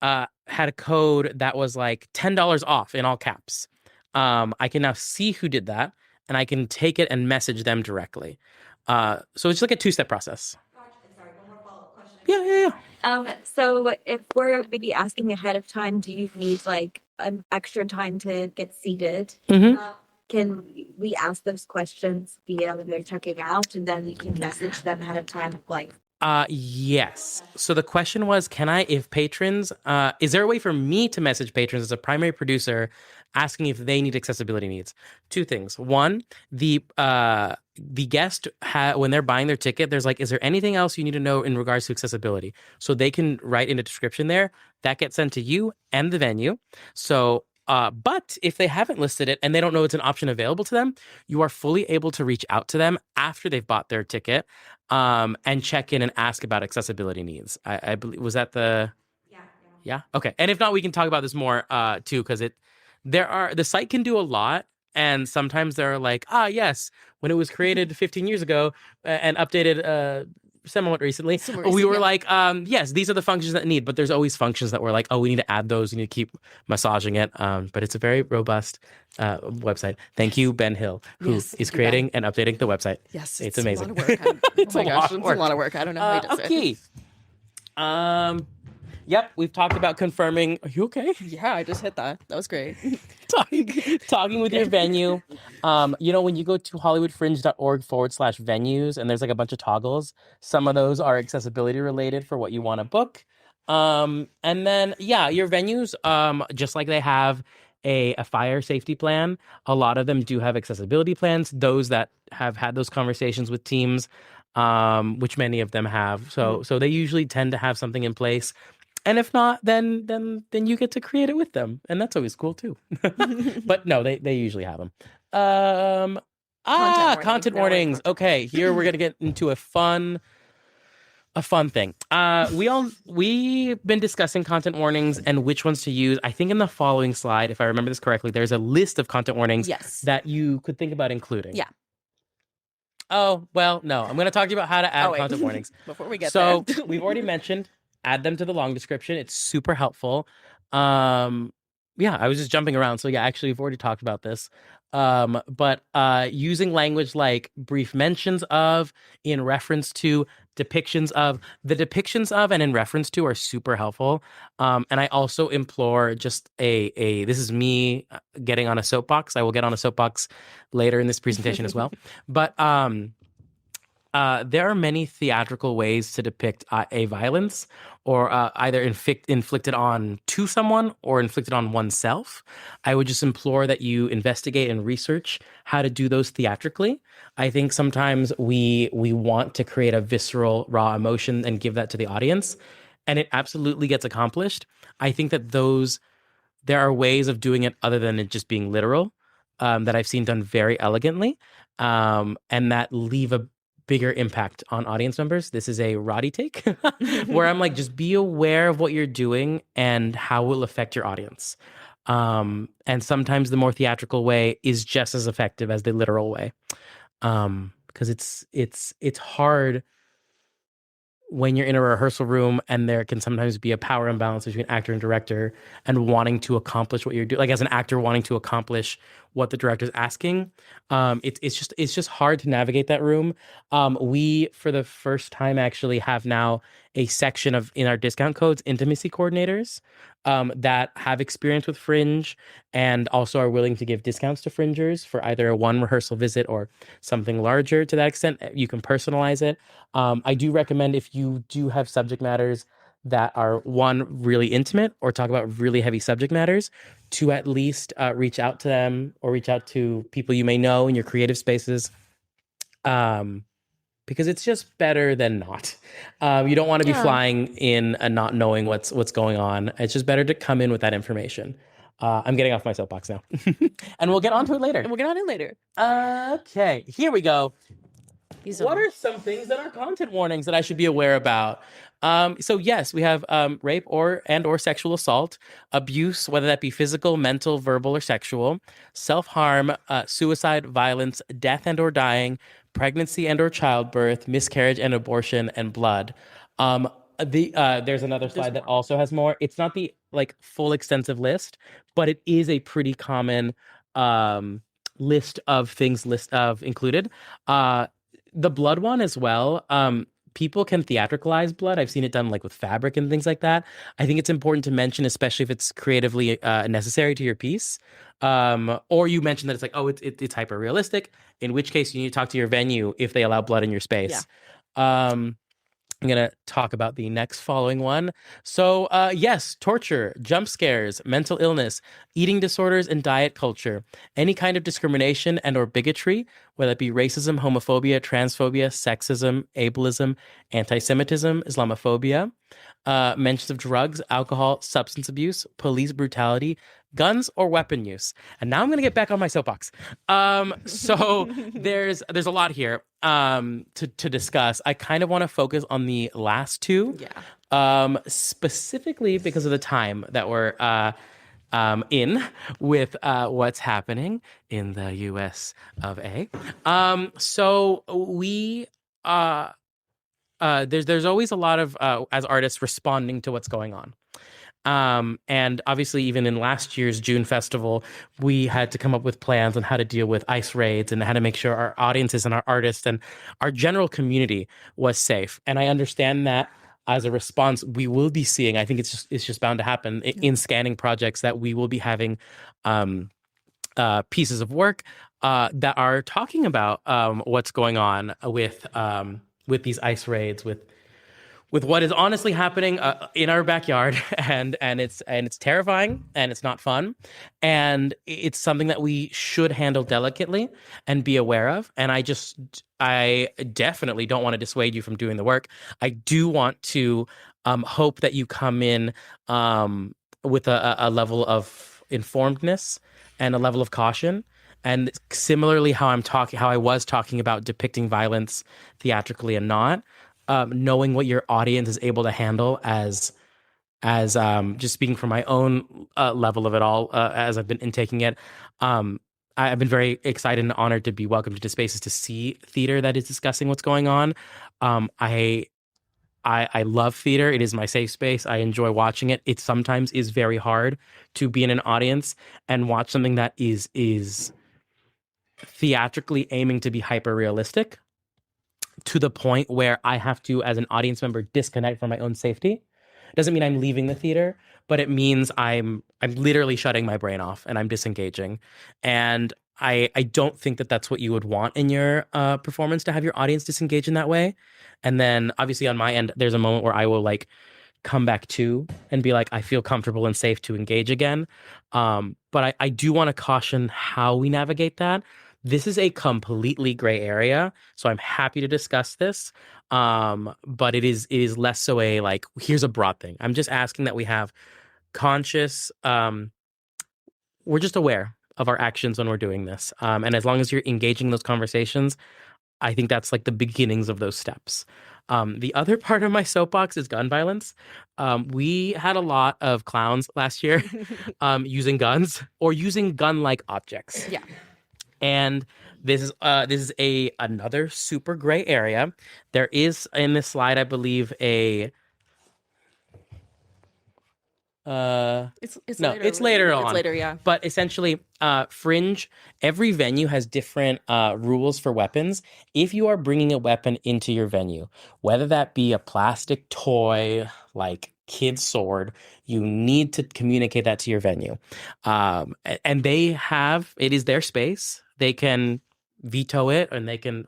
had a code that was $10 off in all caps, I can now see who did that, and I can take it and message them directly. So it's a 2-step process. Sorry, one more follow-up question. Yeah. So if we're maybe asking ahead of time, do you need an extra time to get seated? Mm-hmm. Can we ask those questions via when they're checking out, and then we can message them ahead of time, Yes. So the question was, if patrons, is there a way for me to message patrons as a primary producer asking if they need accessibility needs? Two things. One, the guest, when they're buying their ticket, there's like, is there anything else you need to know in regards to accessibility? So they can write in a description there. That gets sent to you and the venue. So, but if they haven't listed it and they don't know it's an option available to them, you are fully able to reach out to them after they've bought their ticket, and check in and ask about accessibility needs. I believe, was that the... Yeah. Okay. And if not, we can talk about this more, too, because the site can do a lot. And sometimes they're like, yes, when it was created 15 years ago and updated somewhat recently, we were like, yes, these are the functions that need. But there's always functions that we're like, we need to add those. We need to keep massaging it. But it's a very robust website. Thank you, Ben Hill, who is creating and updating the website. Yes, it's amazing. A lot of work. It's a lot of work. I don't know how he does okay. it. Yep, we've talked about confirming. Are you okay? Yeah, I just hit that. That was great. talking with your venue. When you go to hollywoodfringe.org/venues and there's like a bunch of toggles, some of those are accessibility related for what you want to book. And then, your venues, just like they have a fire safety plan, a lot of them do have accessibility plans. Those that have had those conversations with teams, which many of them have. So they usually tend to have something in place. And if not, then you get to create it with them, and that's always cool too. But no, they usually have them. Content warnings. Okay, here we're gonna get into a fun thing. We've been discussing content warnings and which ones to use. I think in the following slide, if I remember this correctly, there's a list of content warnings that you could think about including. Yeah. Oh, well, no. I'm going to talk to you about how to add content warnings. Before we get there. So we've already mentioned, add them to the long description. It's super helpful. I was just jumping around. So actually we've already talked about this. But using language like brief mentions of, in reference to, depictions of, and in reference to are super helpful. And I also implore just this is me getting on a soapbox. I will get on a soapbox later in this presentation as well. But there are many theatrical ways to depict a violence, or either inflicted on to someone or inflicted on oneself. I would just implore that you investigate and research how to do those theatrically. I think sometimes we want to create a visceral, raw emotion and give that to the audience, and it absolutely gets accomplished. I think that there are ways of doing it other than it just being literal, that I've seen done very elegantly, and that leave a bigger impact on audience members. This is a Rody take where I'm like, just be aware of what you're doing and how it will affect your audience. And sometimes the more theatrical way is just as effective as the literal way. Because it's hard when you're in a rehearsal room and there can sometimes be a power imbalance between actor and director and wanting to accomplish what you're doing. Like as an actor wanting to accomplish what the director's asking. It's just hard to navigate that room. We, for the first time, actually have now a section in our discount codes, intimacy coordinators, that have experience with Fringe and also are willing to give discounts to Fringers for either a one rehearsal visit or something larger to that extent. You can personalize it. I do recommend, if you do have subject matters that are, one, really intimate or talk about really heavy subject matters, to at least reach out to them or reach out to people you may know in your creative spaces, because it's just better than not. You don't want to be flying in and not knowing what's going on. It's just better to come in with that information. I'm getting off my soapbox now. And we'll get onto it later. Okay, here we go. What are some things that are content warnings that I should be aware about? So yes, we have rape or sexual assault, abuse, whether that be physical, mental, verbal, or sexual, self-harm, suicide, violence, death and or dying, pregnancy and or childbirth, miscarriage and abortion, and blood. There's another slide that also has more. It's not the full extensive list, but it is a pretty common list of things included. The blood one as well. People can theatricalize blood. I've seen it done with fabric and things like that. I think it's important to mention, especially if it's creatively necessary to your piece. Or you mentioned that it's hyper realistic, in which case you need to talk to your venue if they allow blood in your space. I'm going to talk about the next following one. So, yes, torture, jump scares, mental illness, eating disorders, and diet culture. Any kind of discrimination and or bigotry, whether it be racism, homophobia, transphobia, sexism, ableism, anti-Semitism, Islamophobia. Mentions of drugs, alcohol, substance abuse, police brutality, guns, or weapon use. And now I'm going to get back on my soapbox. So there's a lot here to discuss. I kind of want to focus on the last two, specifically because of the time that we're in with what's happening in the U.S. of A. So we there's always a lot of as artists responding to what's going on. And obviously, even in last year's June festival, we had to come up with plans on how to deal with ICE raids and how to make sure our audiences and our artists and our general community was safe. And I understand that as a response, we will be seeing, I think it's just bound to happen in scanning projects, that we will be having pieces of work that are talking about what's going on with these ICE raids, with what is honestly happening in our backyard, and it's terrifying and it's not fun, and it's something that we should handle delicately and be aware of. And I definitely don't want to dissuade you from doing the work. I do want to hope that you come in with a level of informedness and a level of caution. And similarly, how I was talking about depicting violence theatrically and not. Knowing what your audience is able to handle as just speaking from my own level of it all, as I've been intaking it, I've been very excited and honored to be welcomed to spaces to see theater that is discussing what's going on. I love theater. It is my safe space. I enjoy watching it. It sometimes is very hard to be in an audience and watch something that is theatrically aiming to be hyper realistic, to the point where I have to, as an audience member, disconnect from my own safety. It doesn't mean I'm leaving the theater, but it means I'm literally shutting my brain off and I'm disengaging. And I don't think that that's what you would want in your performance, to have your audience disengage in that way. And then obviously on my end, there's a moment where I will like come back to and be like, I feel comfortable and safe to engage again. But I do want to caution how we navigate that. This is a completely gray area, so I'm happy to discuss this. But it is less so a like, here's a broad thing. I'm just asking that we have conscious, we're just aware of our actions when we're doing this. And as long as you're engaging those conversations, I think that's like the beginnings of those steps. The other part of my soapbox is gun violence. We had a lot of clowns last year using guns or using gun-like objects. Yeah. And this is another super gray area. There is in this slide, I believe, it's later. It's later on. It's later, yeah. But essentially, Fringe, every venue has different rules for weapons. If you are bringing a weapon into your venue, whether that be a plastic toy like kid's sword, you need to communicate that to your venue. And it is their space. They can veto it, and they can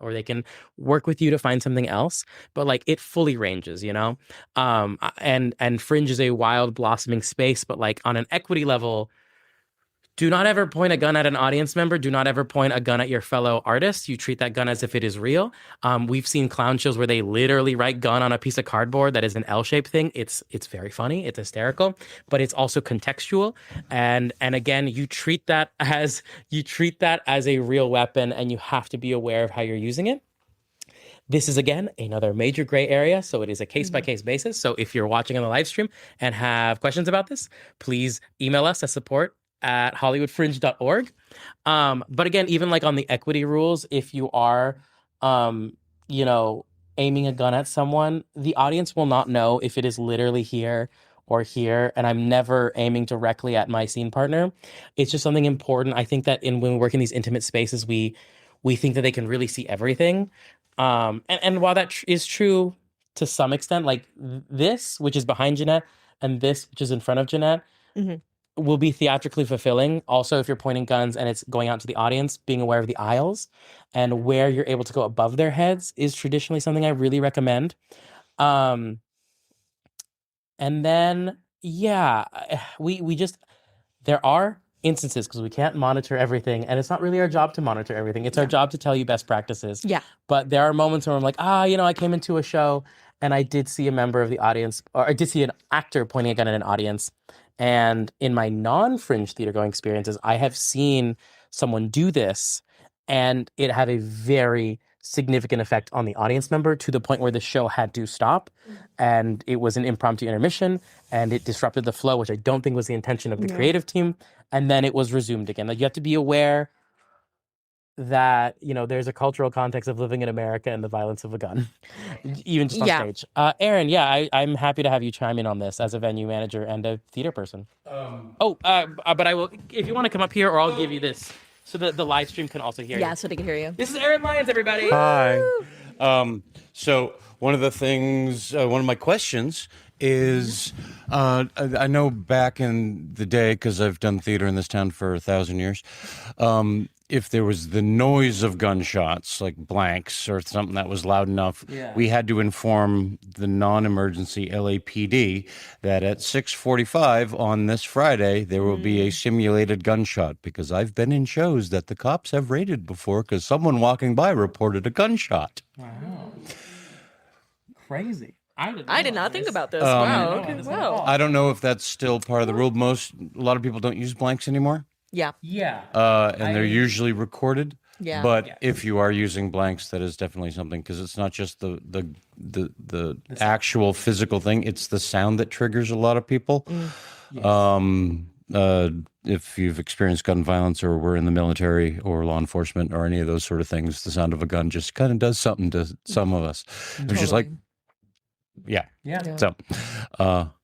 work with you to find something else, but like it fully ranges, you know. And Fringe is a wild blossoming space, but like on an equity level, do not ever point a gun at an audience member. Do not ever point a gun at your fellow artist. You treat that gun as if it is real. We've seen clown shows where they literally write gun on a piece of cardboard that is an L-shaped thing. It's very funny. It's hysterical, but it's also contextual. And again, you treat that as a real weapon, and you have to be aware of how you're using it. This is, again, another major gray area, so it is a case-by-case basis. So if you're watching on the live stream and have questions about this, please email us at support@hollywoodfringe.org. But again, even like on the equity rules, if you are, aiming a gun at someone, the audience will not know if it is literally here or here. And I'm never aiming directly at my scene partner. It's just something important. I think that when we work in these intimate spaces, we think that they can really see everything. And while that is true to some extent, like this, which is behind Jeannette, and this, which is in front of Jeannette, will be theatrically fulfilling. Also, if you're pointing guns and it's going out to the audience, being aware of the aisles and where you're able to go above their heads is traditionally something I really recommend. Um, and then yeah, we just there are instances because we can't monitor everything, and it's not really our job to monitor everything. It's our job to tell you best practices. Yeah. But there are moments where I'm like, I came into a show and I did see a member of the audience, or I did see an actor pointing a gun at an audience. And in my non-Fringe theater going experiences, I have seen someone do this, and it had a very significant effect on the audience member to the point where the show had to stop, and it was an impromptu intermission, and it disrupted the flow, which I don't think was the intention of the creative team. And then it was resumed again. Like, you have to be aware that, there's a cultural context of living in America and the violence of a gun, even just on stage. Aaron, I'm happy to have you chime in on this as a venue manager and a theater person. But I will, if you want to come up here, or I'll give you this so that the live stream can also hear you. Yeah, so they can hear you. This is Aaron Lyons, everybody. Hi. So one of my questions is, I know back in the day, because I've done theater in this town for 1,000 years, if there was the noise of gunshots, like blanks or something that was loud enough, we had to inform the non-emergency LAPD that at 6:45 on this Friday, there will be a simulated gunshot, because I've been in shows that the cops have raided before because someone walking by reported a gunshot. Wow. Crazy. I did not think about this. Wow. Okay. Wow. I don't know if that's still part of the rule. A lot of people don't use blanks anymore. Yeah. Yeah. And they're usually recorded. Yeah. But if you are using blanks, that is definitely something, because it's not just the actual physical thing; it's the sound that triggers a lot of people. Yes. If you've experienced gun violence, or were in the military or law enforcement or any of those sort of things, the sound of a gun just kind of does something to some of us. It's just like, yeah. So,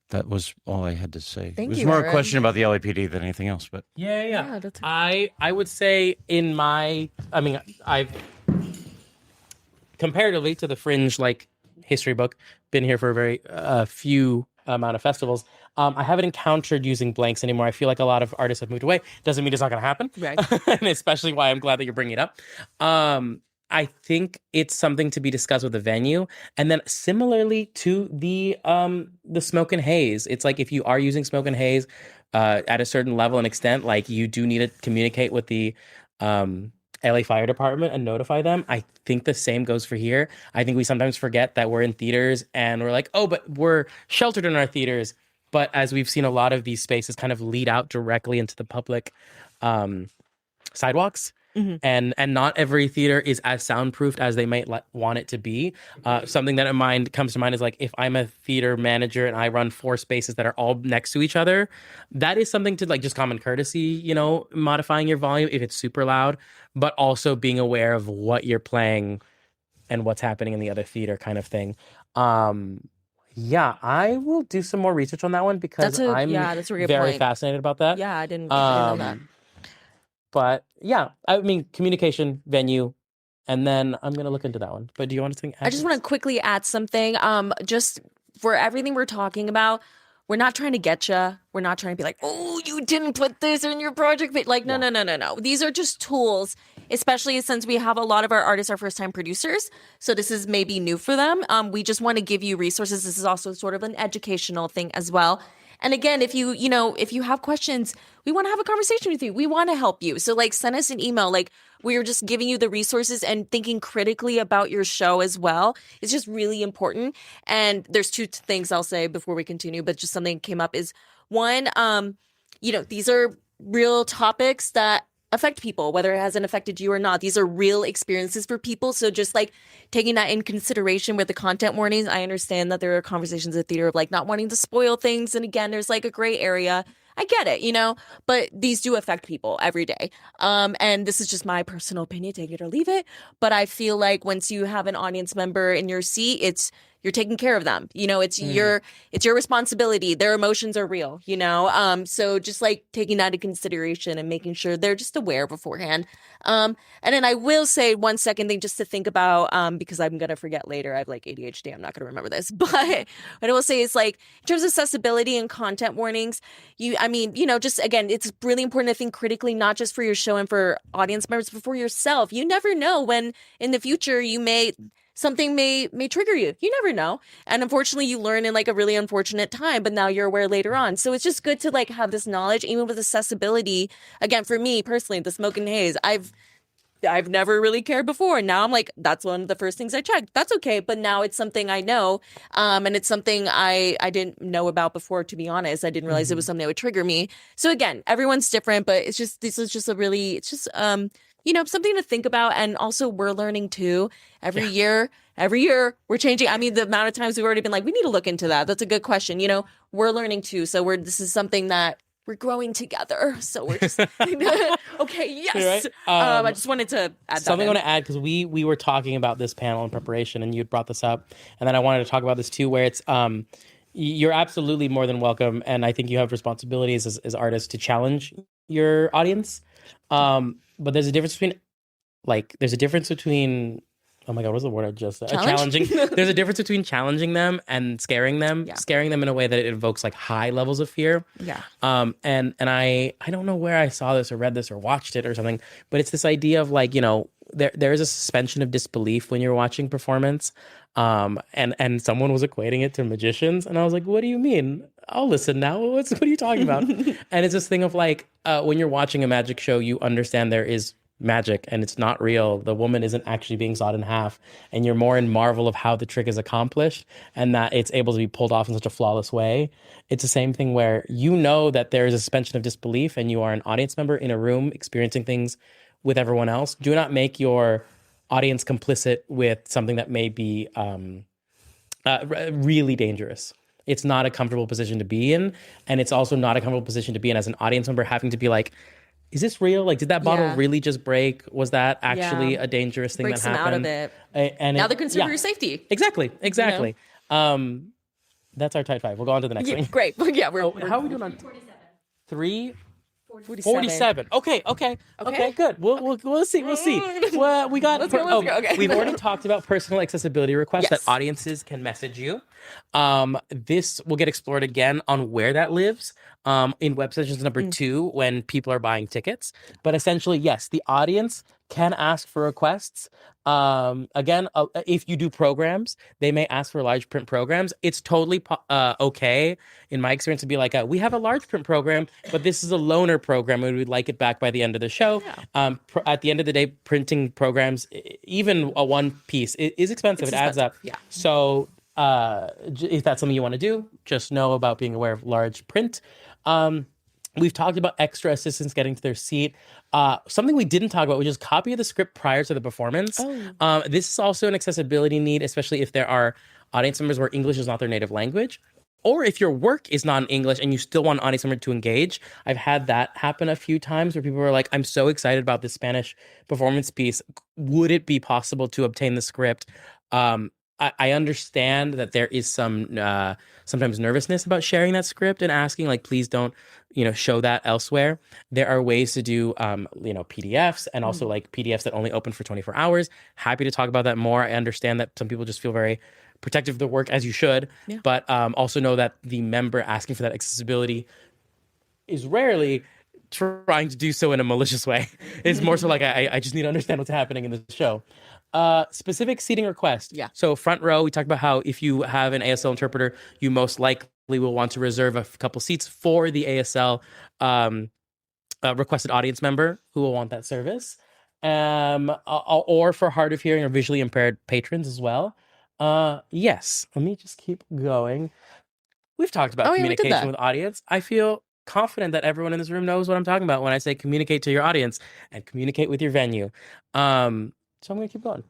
that was all I had to say. Thank it was you, more Aaron. a question about the LAPD than anything else, but Yeah. I would say I've comparatively to the Fringe history book been here for a very few amount of festivals. I haven't encountered using blanks anymore. I feel like a lot of artists have moved away. Doesn't mean it's not going to happen. Right. And especially why I'm glad that you're bringing it up. I think it's something to be discussed with the venue. And then similarly to the smoke and haze, it's like, if you are using smoke and haze at a certain level and extent, you do need to communicate with the LA Fire Department and notify them. I think the same goes for here. I think we sometimes forget that we're in theaters and we're like, oh, but we're sheltered in our theaters. But as we've seen, a lot of these spaces kind of lead out directly into the public sidewalks. Mm-hmm. And not every theater is as soundproofed as they might want it to be. Something that comes to mind is if I'm a theater manager and I run 4 spaces that are all next to each other, that is something to just common courtesy, modifying your volume if it's super loud, but also being aware of what you're playing and what's happening in the other theater kind of thing. Yeah, I will do some more research on that one, because I'm that's a good very point. fascinated about that. Yeah, I didn't know that. But yeah, communication, venue, and then I'm going to look into that one. But do you want to think? I just want to quickly add something. Just for everything we're talking about, we're not trying to get you. We're not trying to be like, oh, you didn't put this in your project. But no. These are just tools, especially since we have a lot of our artists are first-time producers. So this is maybe new for them. We just want to give you resources. This is also sort of an educational thing as well. And again, if you have questions, we want to have a conversation with you. We want to help you. So send us an email. We're just giving you the resources and thinking critically about your show as well. It's just really important. And there's 2 things I'll say before we continue, but just something came up is one, these are real topics that affect people, whether it hasn't affected you or not. These are real experiences for people. So just taking that in consideration with the content warnings. I understand that there are conversations at theater of not wanting to spoil things. And again, there's a gray area. I get it, but these do affect people every day. And this is just my personal opinion, take it or leave it. But I feel like once you have an audience member in your seat, you're taking care of them. It's your responsibility. Their emotions are real, so just taking that into consideration and making sure they're just aware beforehand. And then I will say one second thing just to think about, because I'm going to forget later. I have ADHD. I'm not going to remember this. But what I will say is in terms of accessibility and content warnings, just again, it's really important to think critically, not just for your show and for audience members, but for yourself. You never know when in the future something may trigger you. You never know. And unfortunately, you learn in like a really unfortunate time, but now you're aware later on. So it's just good to like have this knowledge, even with accessibility. Again, for me personally, the smoke and haze, I've never really cared before. Now I'm like, that's one of the first things I checked. That's okay. But now it's something I know. And it's something I didn't know about before, to be honest. I didn't realize it was something that would trigger me. So again, everyone's different, but it's just, this is just a really, it's just, you know, something to think about. And also we're learning too. Every year we're changing. I mean, the amount of times we've already been like, we need to look into that. That's a good question. You know, we're learning too. So this is something that we're growing together. So we're just okay. Yes. Right? I just wanted to add something I that want to add, because we were talking about this panel in preparation, and you had brought this up, and then I wanted to talk about this too, where it's you're absolutely more than welcome, and I think you have responsibilities as artists to challenge your audience. But there's a difference between oh my God, what's the word I just said? Challenging. There's a difference between challenging them and scaring them. Yeah. Scaring them in a way that it evokes like high levels of fear. Yeah. And I don't know where I saw this or read this or watched it or something, but it's this idea of like, you know, there is a suspension of disbelief when you're watching performance. And someone was equating it to magicians, and I was like, what do you mean? I'll listen now. What are you talking about? And it's this thing of like, when you're watching a magic show, you understand there is magic and it's not real. The woman isn't actually being sawed in half, and you're more in marvel of how the trick is accomplished and that it's able to be pulled off in such a flawless way. It's the same thing where you know that there is a suspension of disbelief and you are an audience member in a room experiencing things with everyone else. Do not make your audience complicit with something that may be really dangerous. It's not a comfortable position to be in, and it's also not a comfortable position to be in as an audience member, having to be like, is this real? Like, did that bottle really just break? Was that actually a dangerous thing that happened? Breaks them out of it. And now they're concerned for your safety. Exactly. Exactly. That's our type 5. We'll go on to the next thing. Great. Yeah, we're how are we doing on 3? 47. Okay, good. We'll see. Well, we got. Let's go. Okay. We've already talked about personal accessibility requests that audiences can message you. This will get explored again on where that lives. In web sessions number 2, when people are buying tickets. But essentially, yes, the audience can ask for requests. Again, if you do programs, they may ask for large print programs. It's totally okay, in my experience, to be like, we have a large print program, but this is a loaner program, and we'd like it back by the end of the show. Yeah. At the end of the day, printing programs, even a one piece, is expensive. It adds up. Yeah. So if that's something you want to do, just know about being aware of large print. We've talked about extra assistants getting to their seat. Something we didn't talk about, which is copy of the script prior to the performance. This is also an accessibility need, especially if there are audience members where English is not their native language, or if your work is not in English and you still want an audience member to engage. I've had that happen a few times where people were like, I'm so excited about this Spanish performance piece. Would it be possible to obtain the script? I understand that there is some sometimes nervousness about sharing that script and asking, like, please don't, show that elsewhere. There are ways to do, PDFs and also like PDFs that only open for 24 hours. Happy to talk about that more. I understand that some people just feel very protective of their work, as you should, but also know that the member asking for that accessibility is rarely trying to do so in a malicious way. It's more so like, I just need to understand what's happening in the show. Specific seating request. Yeah. So front row, we talked about how if you have an ASL interpreter, you most likely will want to reserve a couple seats for the ASL requested audience member who will want that service. Or for hard of hearing or visually impaired patrons as well. Yes. Let me just keep going. We've talked about communication with audience. I feel confident that everyone in this room knows what I'm talking about when I say communicate to your audience and communicate with your venue. So I'm going to keep going.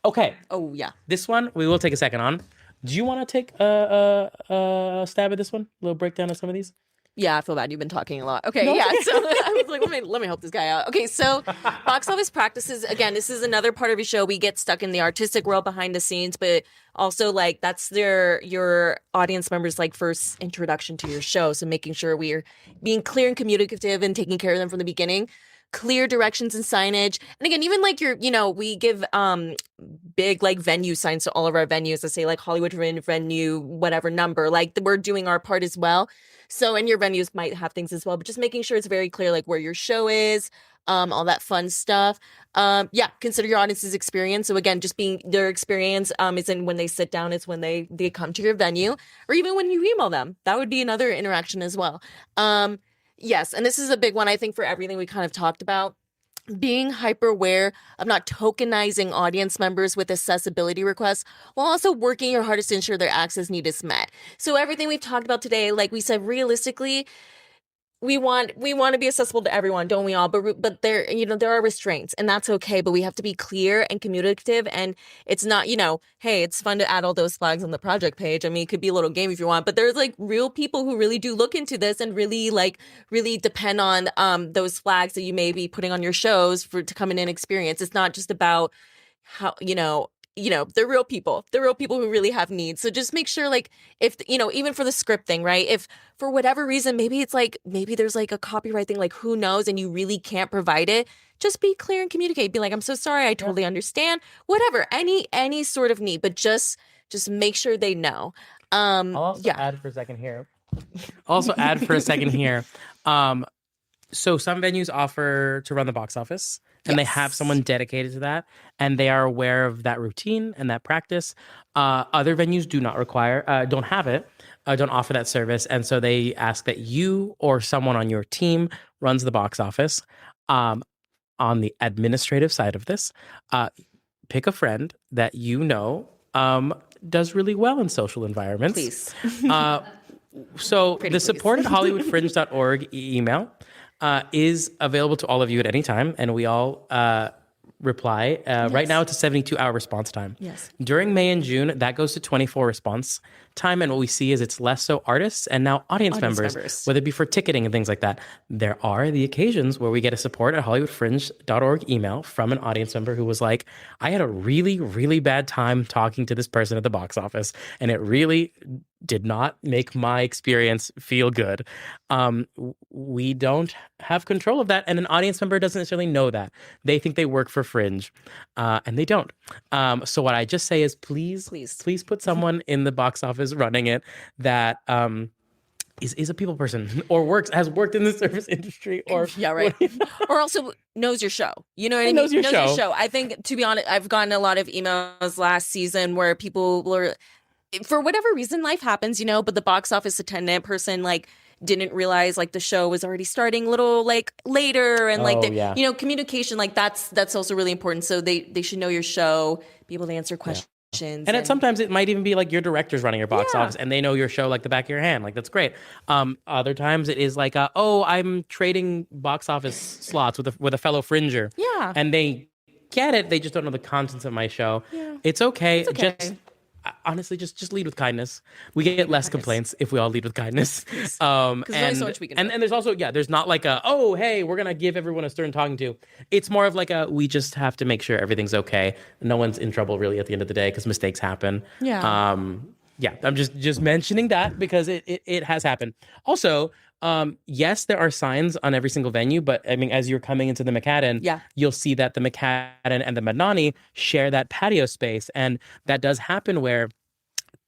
Okay. Oh, yeah. This one, we will take a second on. Do you want to take a stab at this one? A little breakdown of some of these? Yeah, I feel bad. You've been talking a lot. Okay, yeah. So I was like, let me help this guy out. Okay, so box office practices. Again, this is another part of your show. We get stuck in the artistic world behind the scenes, but also like that's your audience members' like first introduction to your show. So making sure we are being clear and communicative and taking care of them from the beginning. Clear directions and signage. And again, even like we give big like venue signs to all of our venues that say like Hollywood Fringe venue, whatever number, like we're doing our part as well. So, and your venues might have things as well, but just making sure it's very clear like where your show is, all that fun stuff. Yeah, consider your audience's experience. So again, just being their experience isn't when they sit down, it's when they come to your venue, or even when you email them. That would be another interaction as well. Yes, and this is a big one, I think, for everything we kind of talked about. Being hyper aware of not tokenizing audience members with accessibility requests while also working your hardest to ensure their access need is met. So everything we've talked about today, like we said, realistically, we want to be accessible to everyone, don't we all? But there, there are restraints, and that's okay. But we have to be clear and communicative. And it's not, hey, it's fun to add all those flags on the project page. I mean, it could be a little game if you want, but there's like real people who really do look into this and really depend on those flags that you may be putting on your shows to come in and experience. It's not just about how they're real people. They're real people who really have needs. So just make sure, like, if, even for the script thing, right? If for whatever reason, maybe there's like a copyright thing, like who knows, and you really can't provide it, just be clear and communicate. Be like, I'm so sorry. I totally understand. Whatever, any sort of need, but just make sure they know. I'll also add for a second here. So some venues offer to run the box office, and they have someone dedicated to that, and they are aware of that routine and that practice. Other venues do not don't have it, don't offer that service, and so they ask that you or someone on your team runs the box office. On the administrative side of this, pick a friend that does really well in social environments. Please. So the support at hollywoodfringe.org email is available to all of you at any time, and we all reply. Right now, it's a 72-hour response time. Yes. During May and June, that goes to 24 response time, and what we see is it's less so artists and now audience members, whether it be for ticketing and things like that. There are the occasions where we get a support at hollywoodfringe.org email from an audience member who was like, I had a really, really bad time talking to this person at the box office, and it really did not make my experience feel good. We don't have control of that, and an audience member doesn't necessarily know that. They think they work for Fringe, and they don't. So what I just say is please put someone in the box office running it that is a people person or has worked in the service industry or or also knows your show. You know what I mean? Knows your show. I think, to be honest, I've gotten a lot of emails last season where people were, for whatever reason, life happens, but the box office attendant person didn't realize the show was already starting a little later, and communication, that's also really important. So they should know your show, be able to answer questions. And sometimes it might even be your director's running your box office and they know your show like the back of your hand. That's great. Other times it is I'm trading box office slots with a fellow Fringer. Yeah. And they get it. They just don't know the contents of my show. Yeah. It's okay. Honestly, just lead with kindness. We get less complaints if we all lead with kindness. Because there's only so much we can do. And there's also, there's not hey, we're going to give everyone a stern talking to. It's more of we just have to make sure everything's okay. No one's in trouble really at the end of the day because mistakes happen. Yeah. I'm just mentioning that because it has happened. Also, yes, there are signs on every single venue, but I mean, as you're coming into the McCadden, you'll see that the McCadden and the Madani share that patio space. And that does happen where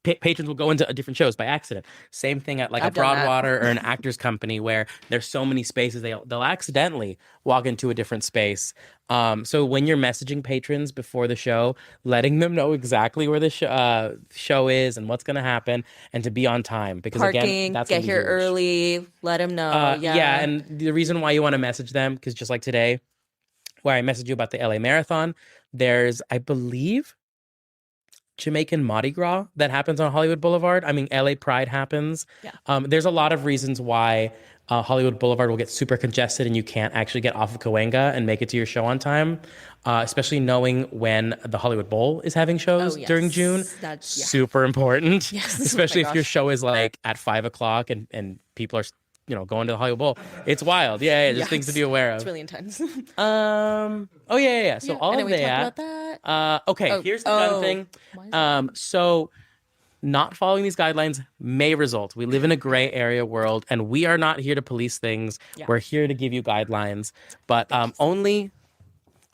patrons will go into different shows by accident. Same thing at a Broadwater or an actor's company where there's so many spaces, they'll accidentally walk into a different space. So when you're messaging patrons before the show, letting them know exactly where the show is and what's going to happen, and to be on time, because parking, again, that's get here early, let them know. And the reason why you want to message them, because just like today, where I messaged you about the LA Marathon, there's, I believe, Jamaican Mardi Gras that happens on Hollywood Boulevard. I mean, LA Pride happens. Yeah. There's a lot of reasons why Hollywood Boulevard will get super congested and you can't actually get off of Cahuenga and make it to your show on time, especially knowing when the Hollywood Bowl is having shows during June. That's super important, Yes. especially if your show is at 5:00 and people are going to the Hollywood Bowl. It's wild. Just things to be aware of. It's really intense. So all of that. Okay, here's the fun thing. So not following these guidelines may result. We live in a gray area world, and we are not here to police things. Yeah. We're here to give you guidelines, but only.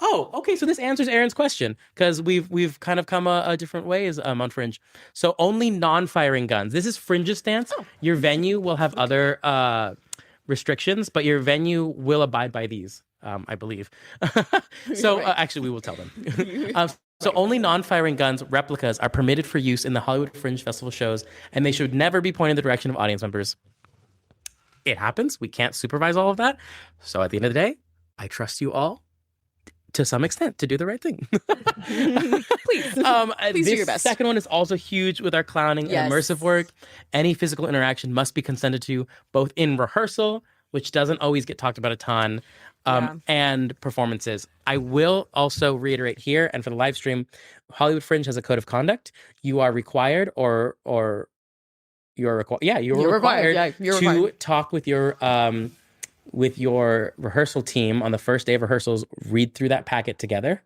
Oh, okay. So this answers Aaron's question, because we've kind of come a different ways on Fringe. So only non-firing guns. This is Fringe's stance. Oh. Your venue will have other restrictions, but your venue will abide by these. I believe. So actually, we will tell them. So only non-firing guns replicas are permitted for use in the Hollywood Fringe Festival shows, and they should never be pointed in the direction of audience members. It happens. We can't supervise all of that. So at the end of the day, I trust you all to some extent to do the right thing. Please This do your best. second one is also huge with our clowning and immersive work. Any physical interaction must be consented to, both in rehearsal, which doesn't always get talked about a ton, and performances. I will also reiterate here, and for the live stream, Hollywood Fringe has a code of conduct. You are required, or you're required. Yeah, you're required. Yeah, you're to required. talk with your rehearsal team on the first day of rehearsals. Read through that packet together.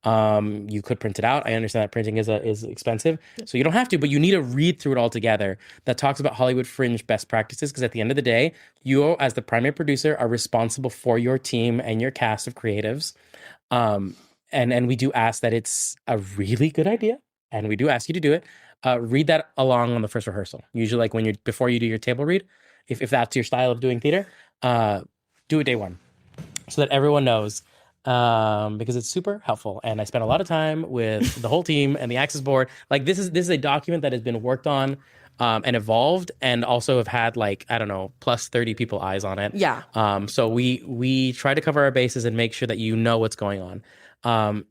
You could print it out. I understand that printing is expensive, so you don't have to, but you need to read through it all together. That talks about Hollywood Fringe best practices, because at the end of the day, you as the primary producer are responsible for your team and your cast of creatives. And we do ask that it's a really good idea, and we do ask you to do it. Read that along on the first rehearsal. Usually, like before you do your table read, if that's your style of doing theater, do it day one, so that everyone knows. Because it's super helpful, and I spent a lot of time with the whole team and the Access board. Like this is a document that has been worked on and evolved, and also have had like, I don't know, plus 30 people eyes on it. Yeah. So we try to cover our bases and make sure that you know what's going on.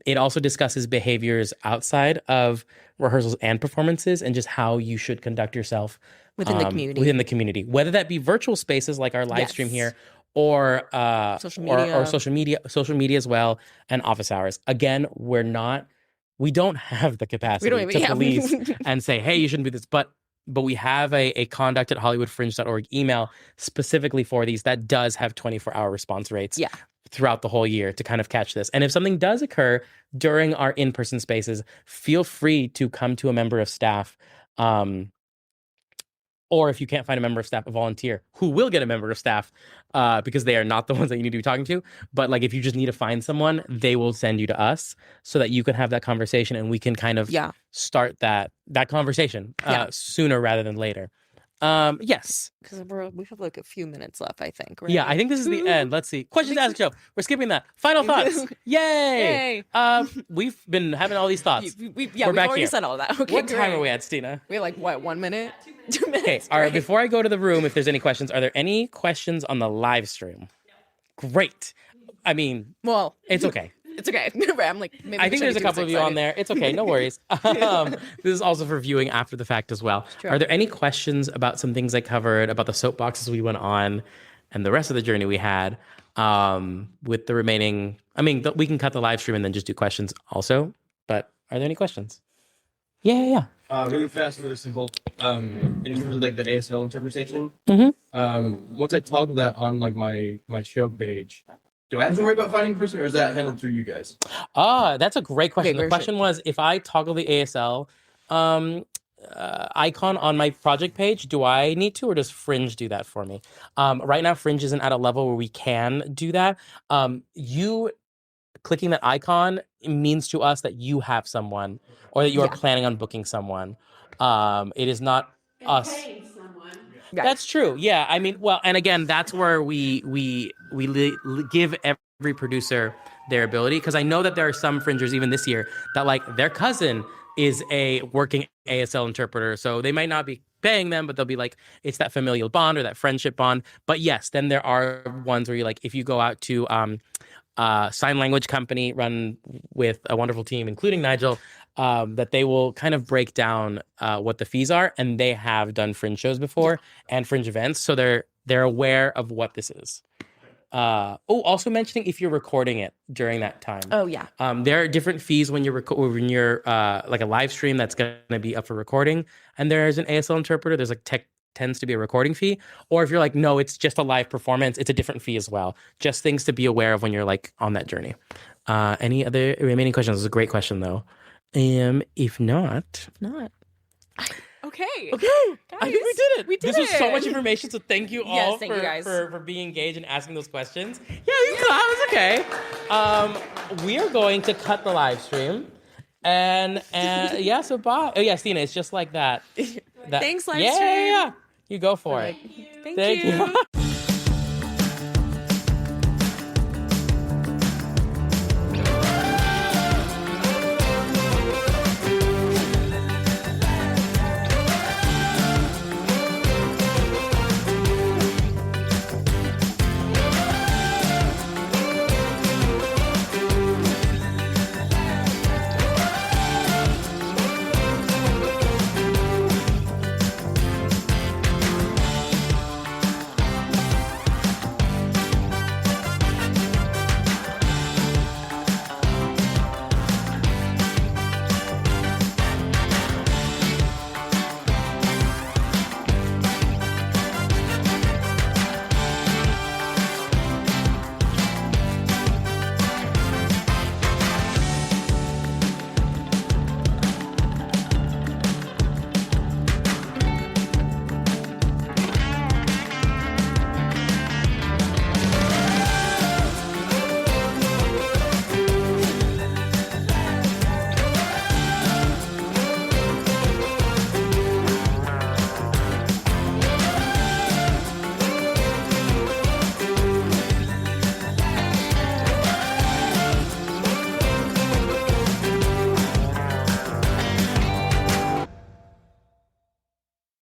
It also discusses behaviors outside of rehearsals and performances, and just how you should conduct yourself Within the community. Within the community, whether that be virtual spaces like our live stream here, or social media. or social media as well, and office hours. Again, we don't have the capacity to police and say, hey, you shouldn't do this, but we have a conduct at hollywoodfringe.org email specifically for these that does have 24-hour response rates throughout the whole year to kind of catch this. And if something does occur during our in-person spaces, feel free to come to a member of staff, or if you can't find a member of staff, a volunteer who will get a member of staff, because they are not the ones that you need to be talking to. But like, if you just need to find someone, they will send you to us so that you can have that conversation, and we can kind of start that conversation sooner rather than later. Yes. Because we have like a few minutes left, I think. Right? Yeah, I think this is the end. Let's see. Questions asked show. We're skipping that. Final thoughts. Yay! We've been having all these thoughts. We've We're back already here. said all that. Okay, What time great. are we at, Stina? We have like, what, 1 minute? 2 minutes? Okay, all right. Before I go to the room, if there's any questions, are there any questions on the live stream? Great. I mean, well, it's okay. It's okay. I'm like, maybe I think there's a couple of you on there. It's okay. No worries. This is also for viewing after the fact as well. Sure. Are there any questions about some things I covered, about the soapboxes we went on, and the rest of the journey we had, with the remaining? I mean, we can cut the live stream and then just do questions also. But are there any questions? Yeah. Really fast, really simple. In terms of like the ASL interpretation, once I toggle that on like my show page, do I have to worry about finding a person, or is that handled through you guys? That's a great question. The question was, if I toggle the ASL icon on my project page, do I need to, or does Fringe do that for me? Right now, Fringe isn't at a level where we can do that. You clicking that icon means to us that you have someone, or that you are planning on booking someone. It is not us. That's true. Yeah. I mean, well, and again, that's where we give every producer their ability, because I know that there are some fringers even this year that like their cousin is a working ASL interpreter, so they might not be paying them, but they'll be like, it's that familial bond or that friendship bond. But yes, then there are ones where you like, if you go out to sign language company run with a wonderful team, including Nigel, that they will kind of break down what the fees are, and they have done Fringe shows before and Fringe events, so they're aware of what this is. Also mentioning if you're recording it during that time. Oh yeah. There are different fees when you're like a live stream that's going to be up for recording, and there's an ASL interpreter. There's like tends to be a recording fee, or if you're like, no, it's just a live performance, it's a different fee as well. Just things to be aware of when you're like on that journey. Any other remaining questions? This is a great question though. If not. Okay. I think we did it. We did This was so much information, so thank you all thank you guys. for being engaged and asking those questions. Yeah, that was okay. We are going to cut the live stream. And yeah, so bye. Oh yeah, Stina, it's just like that. Thanks, live stream. stream. Yeah. You go for it. Thank you.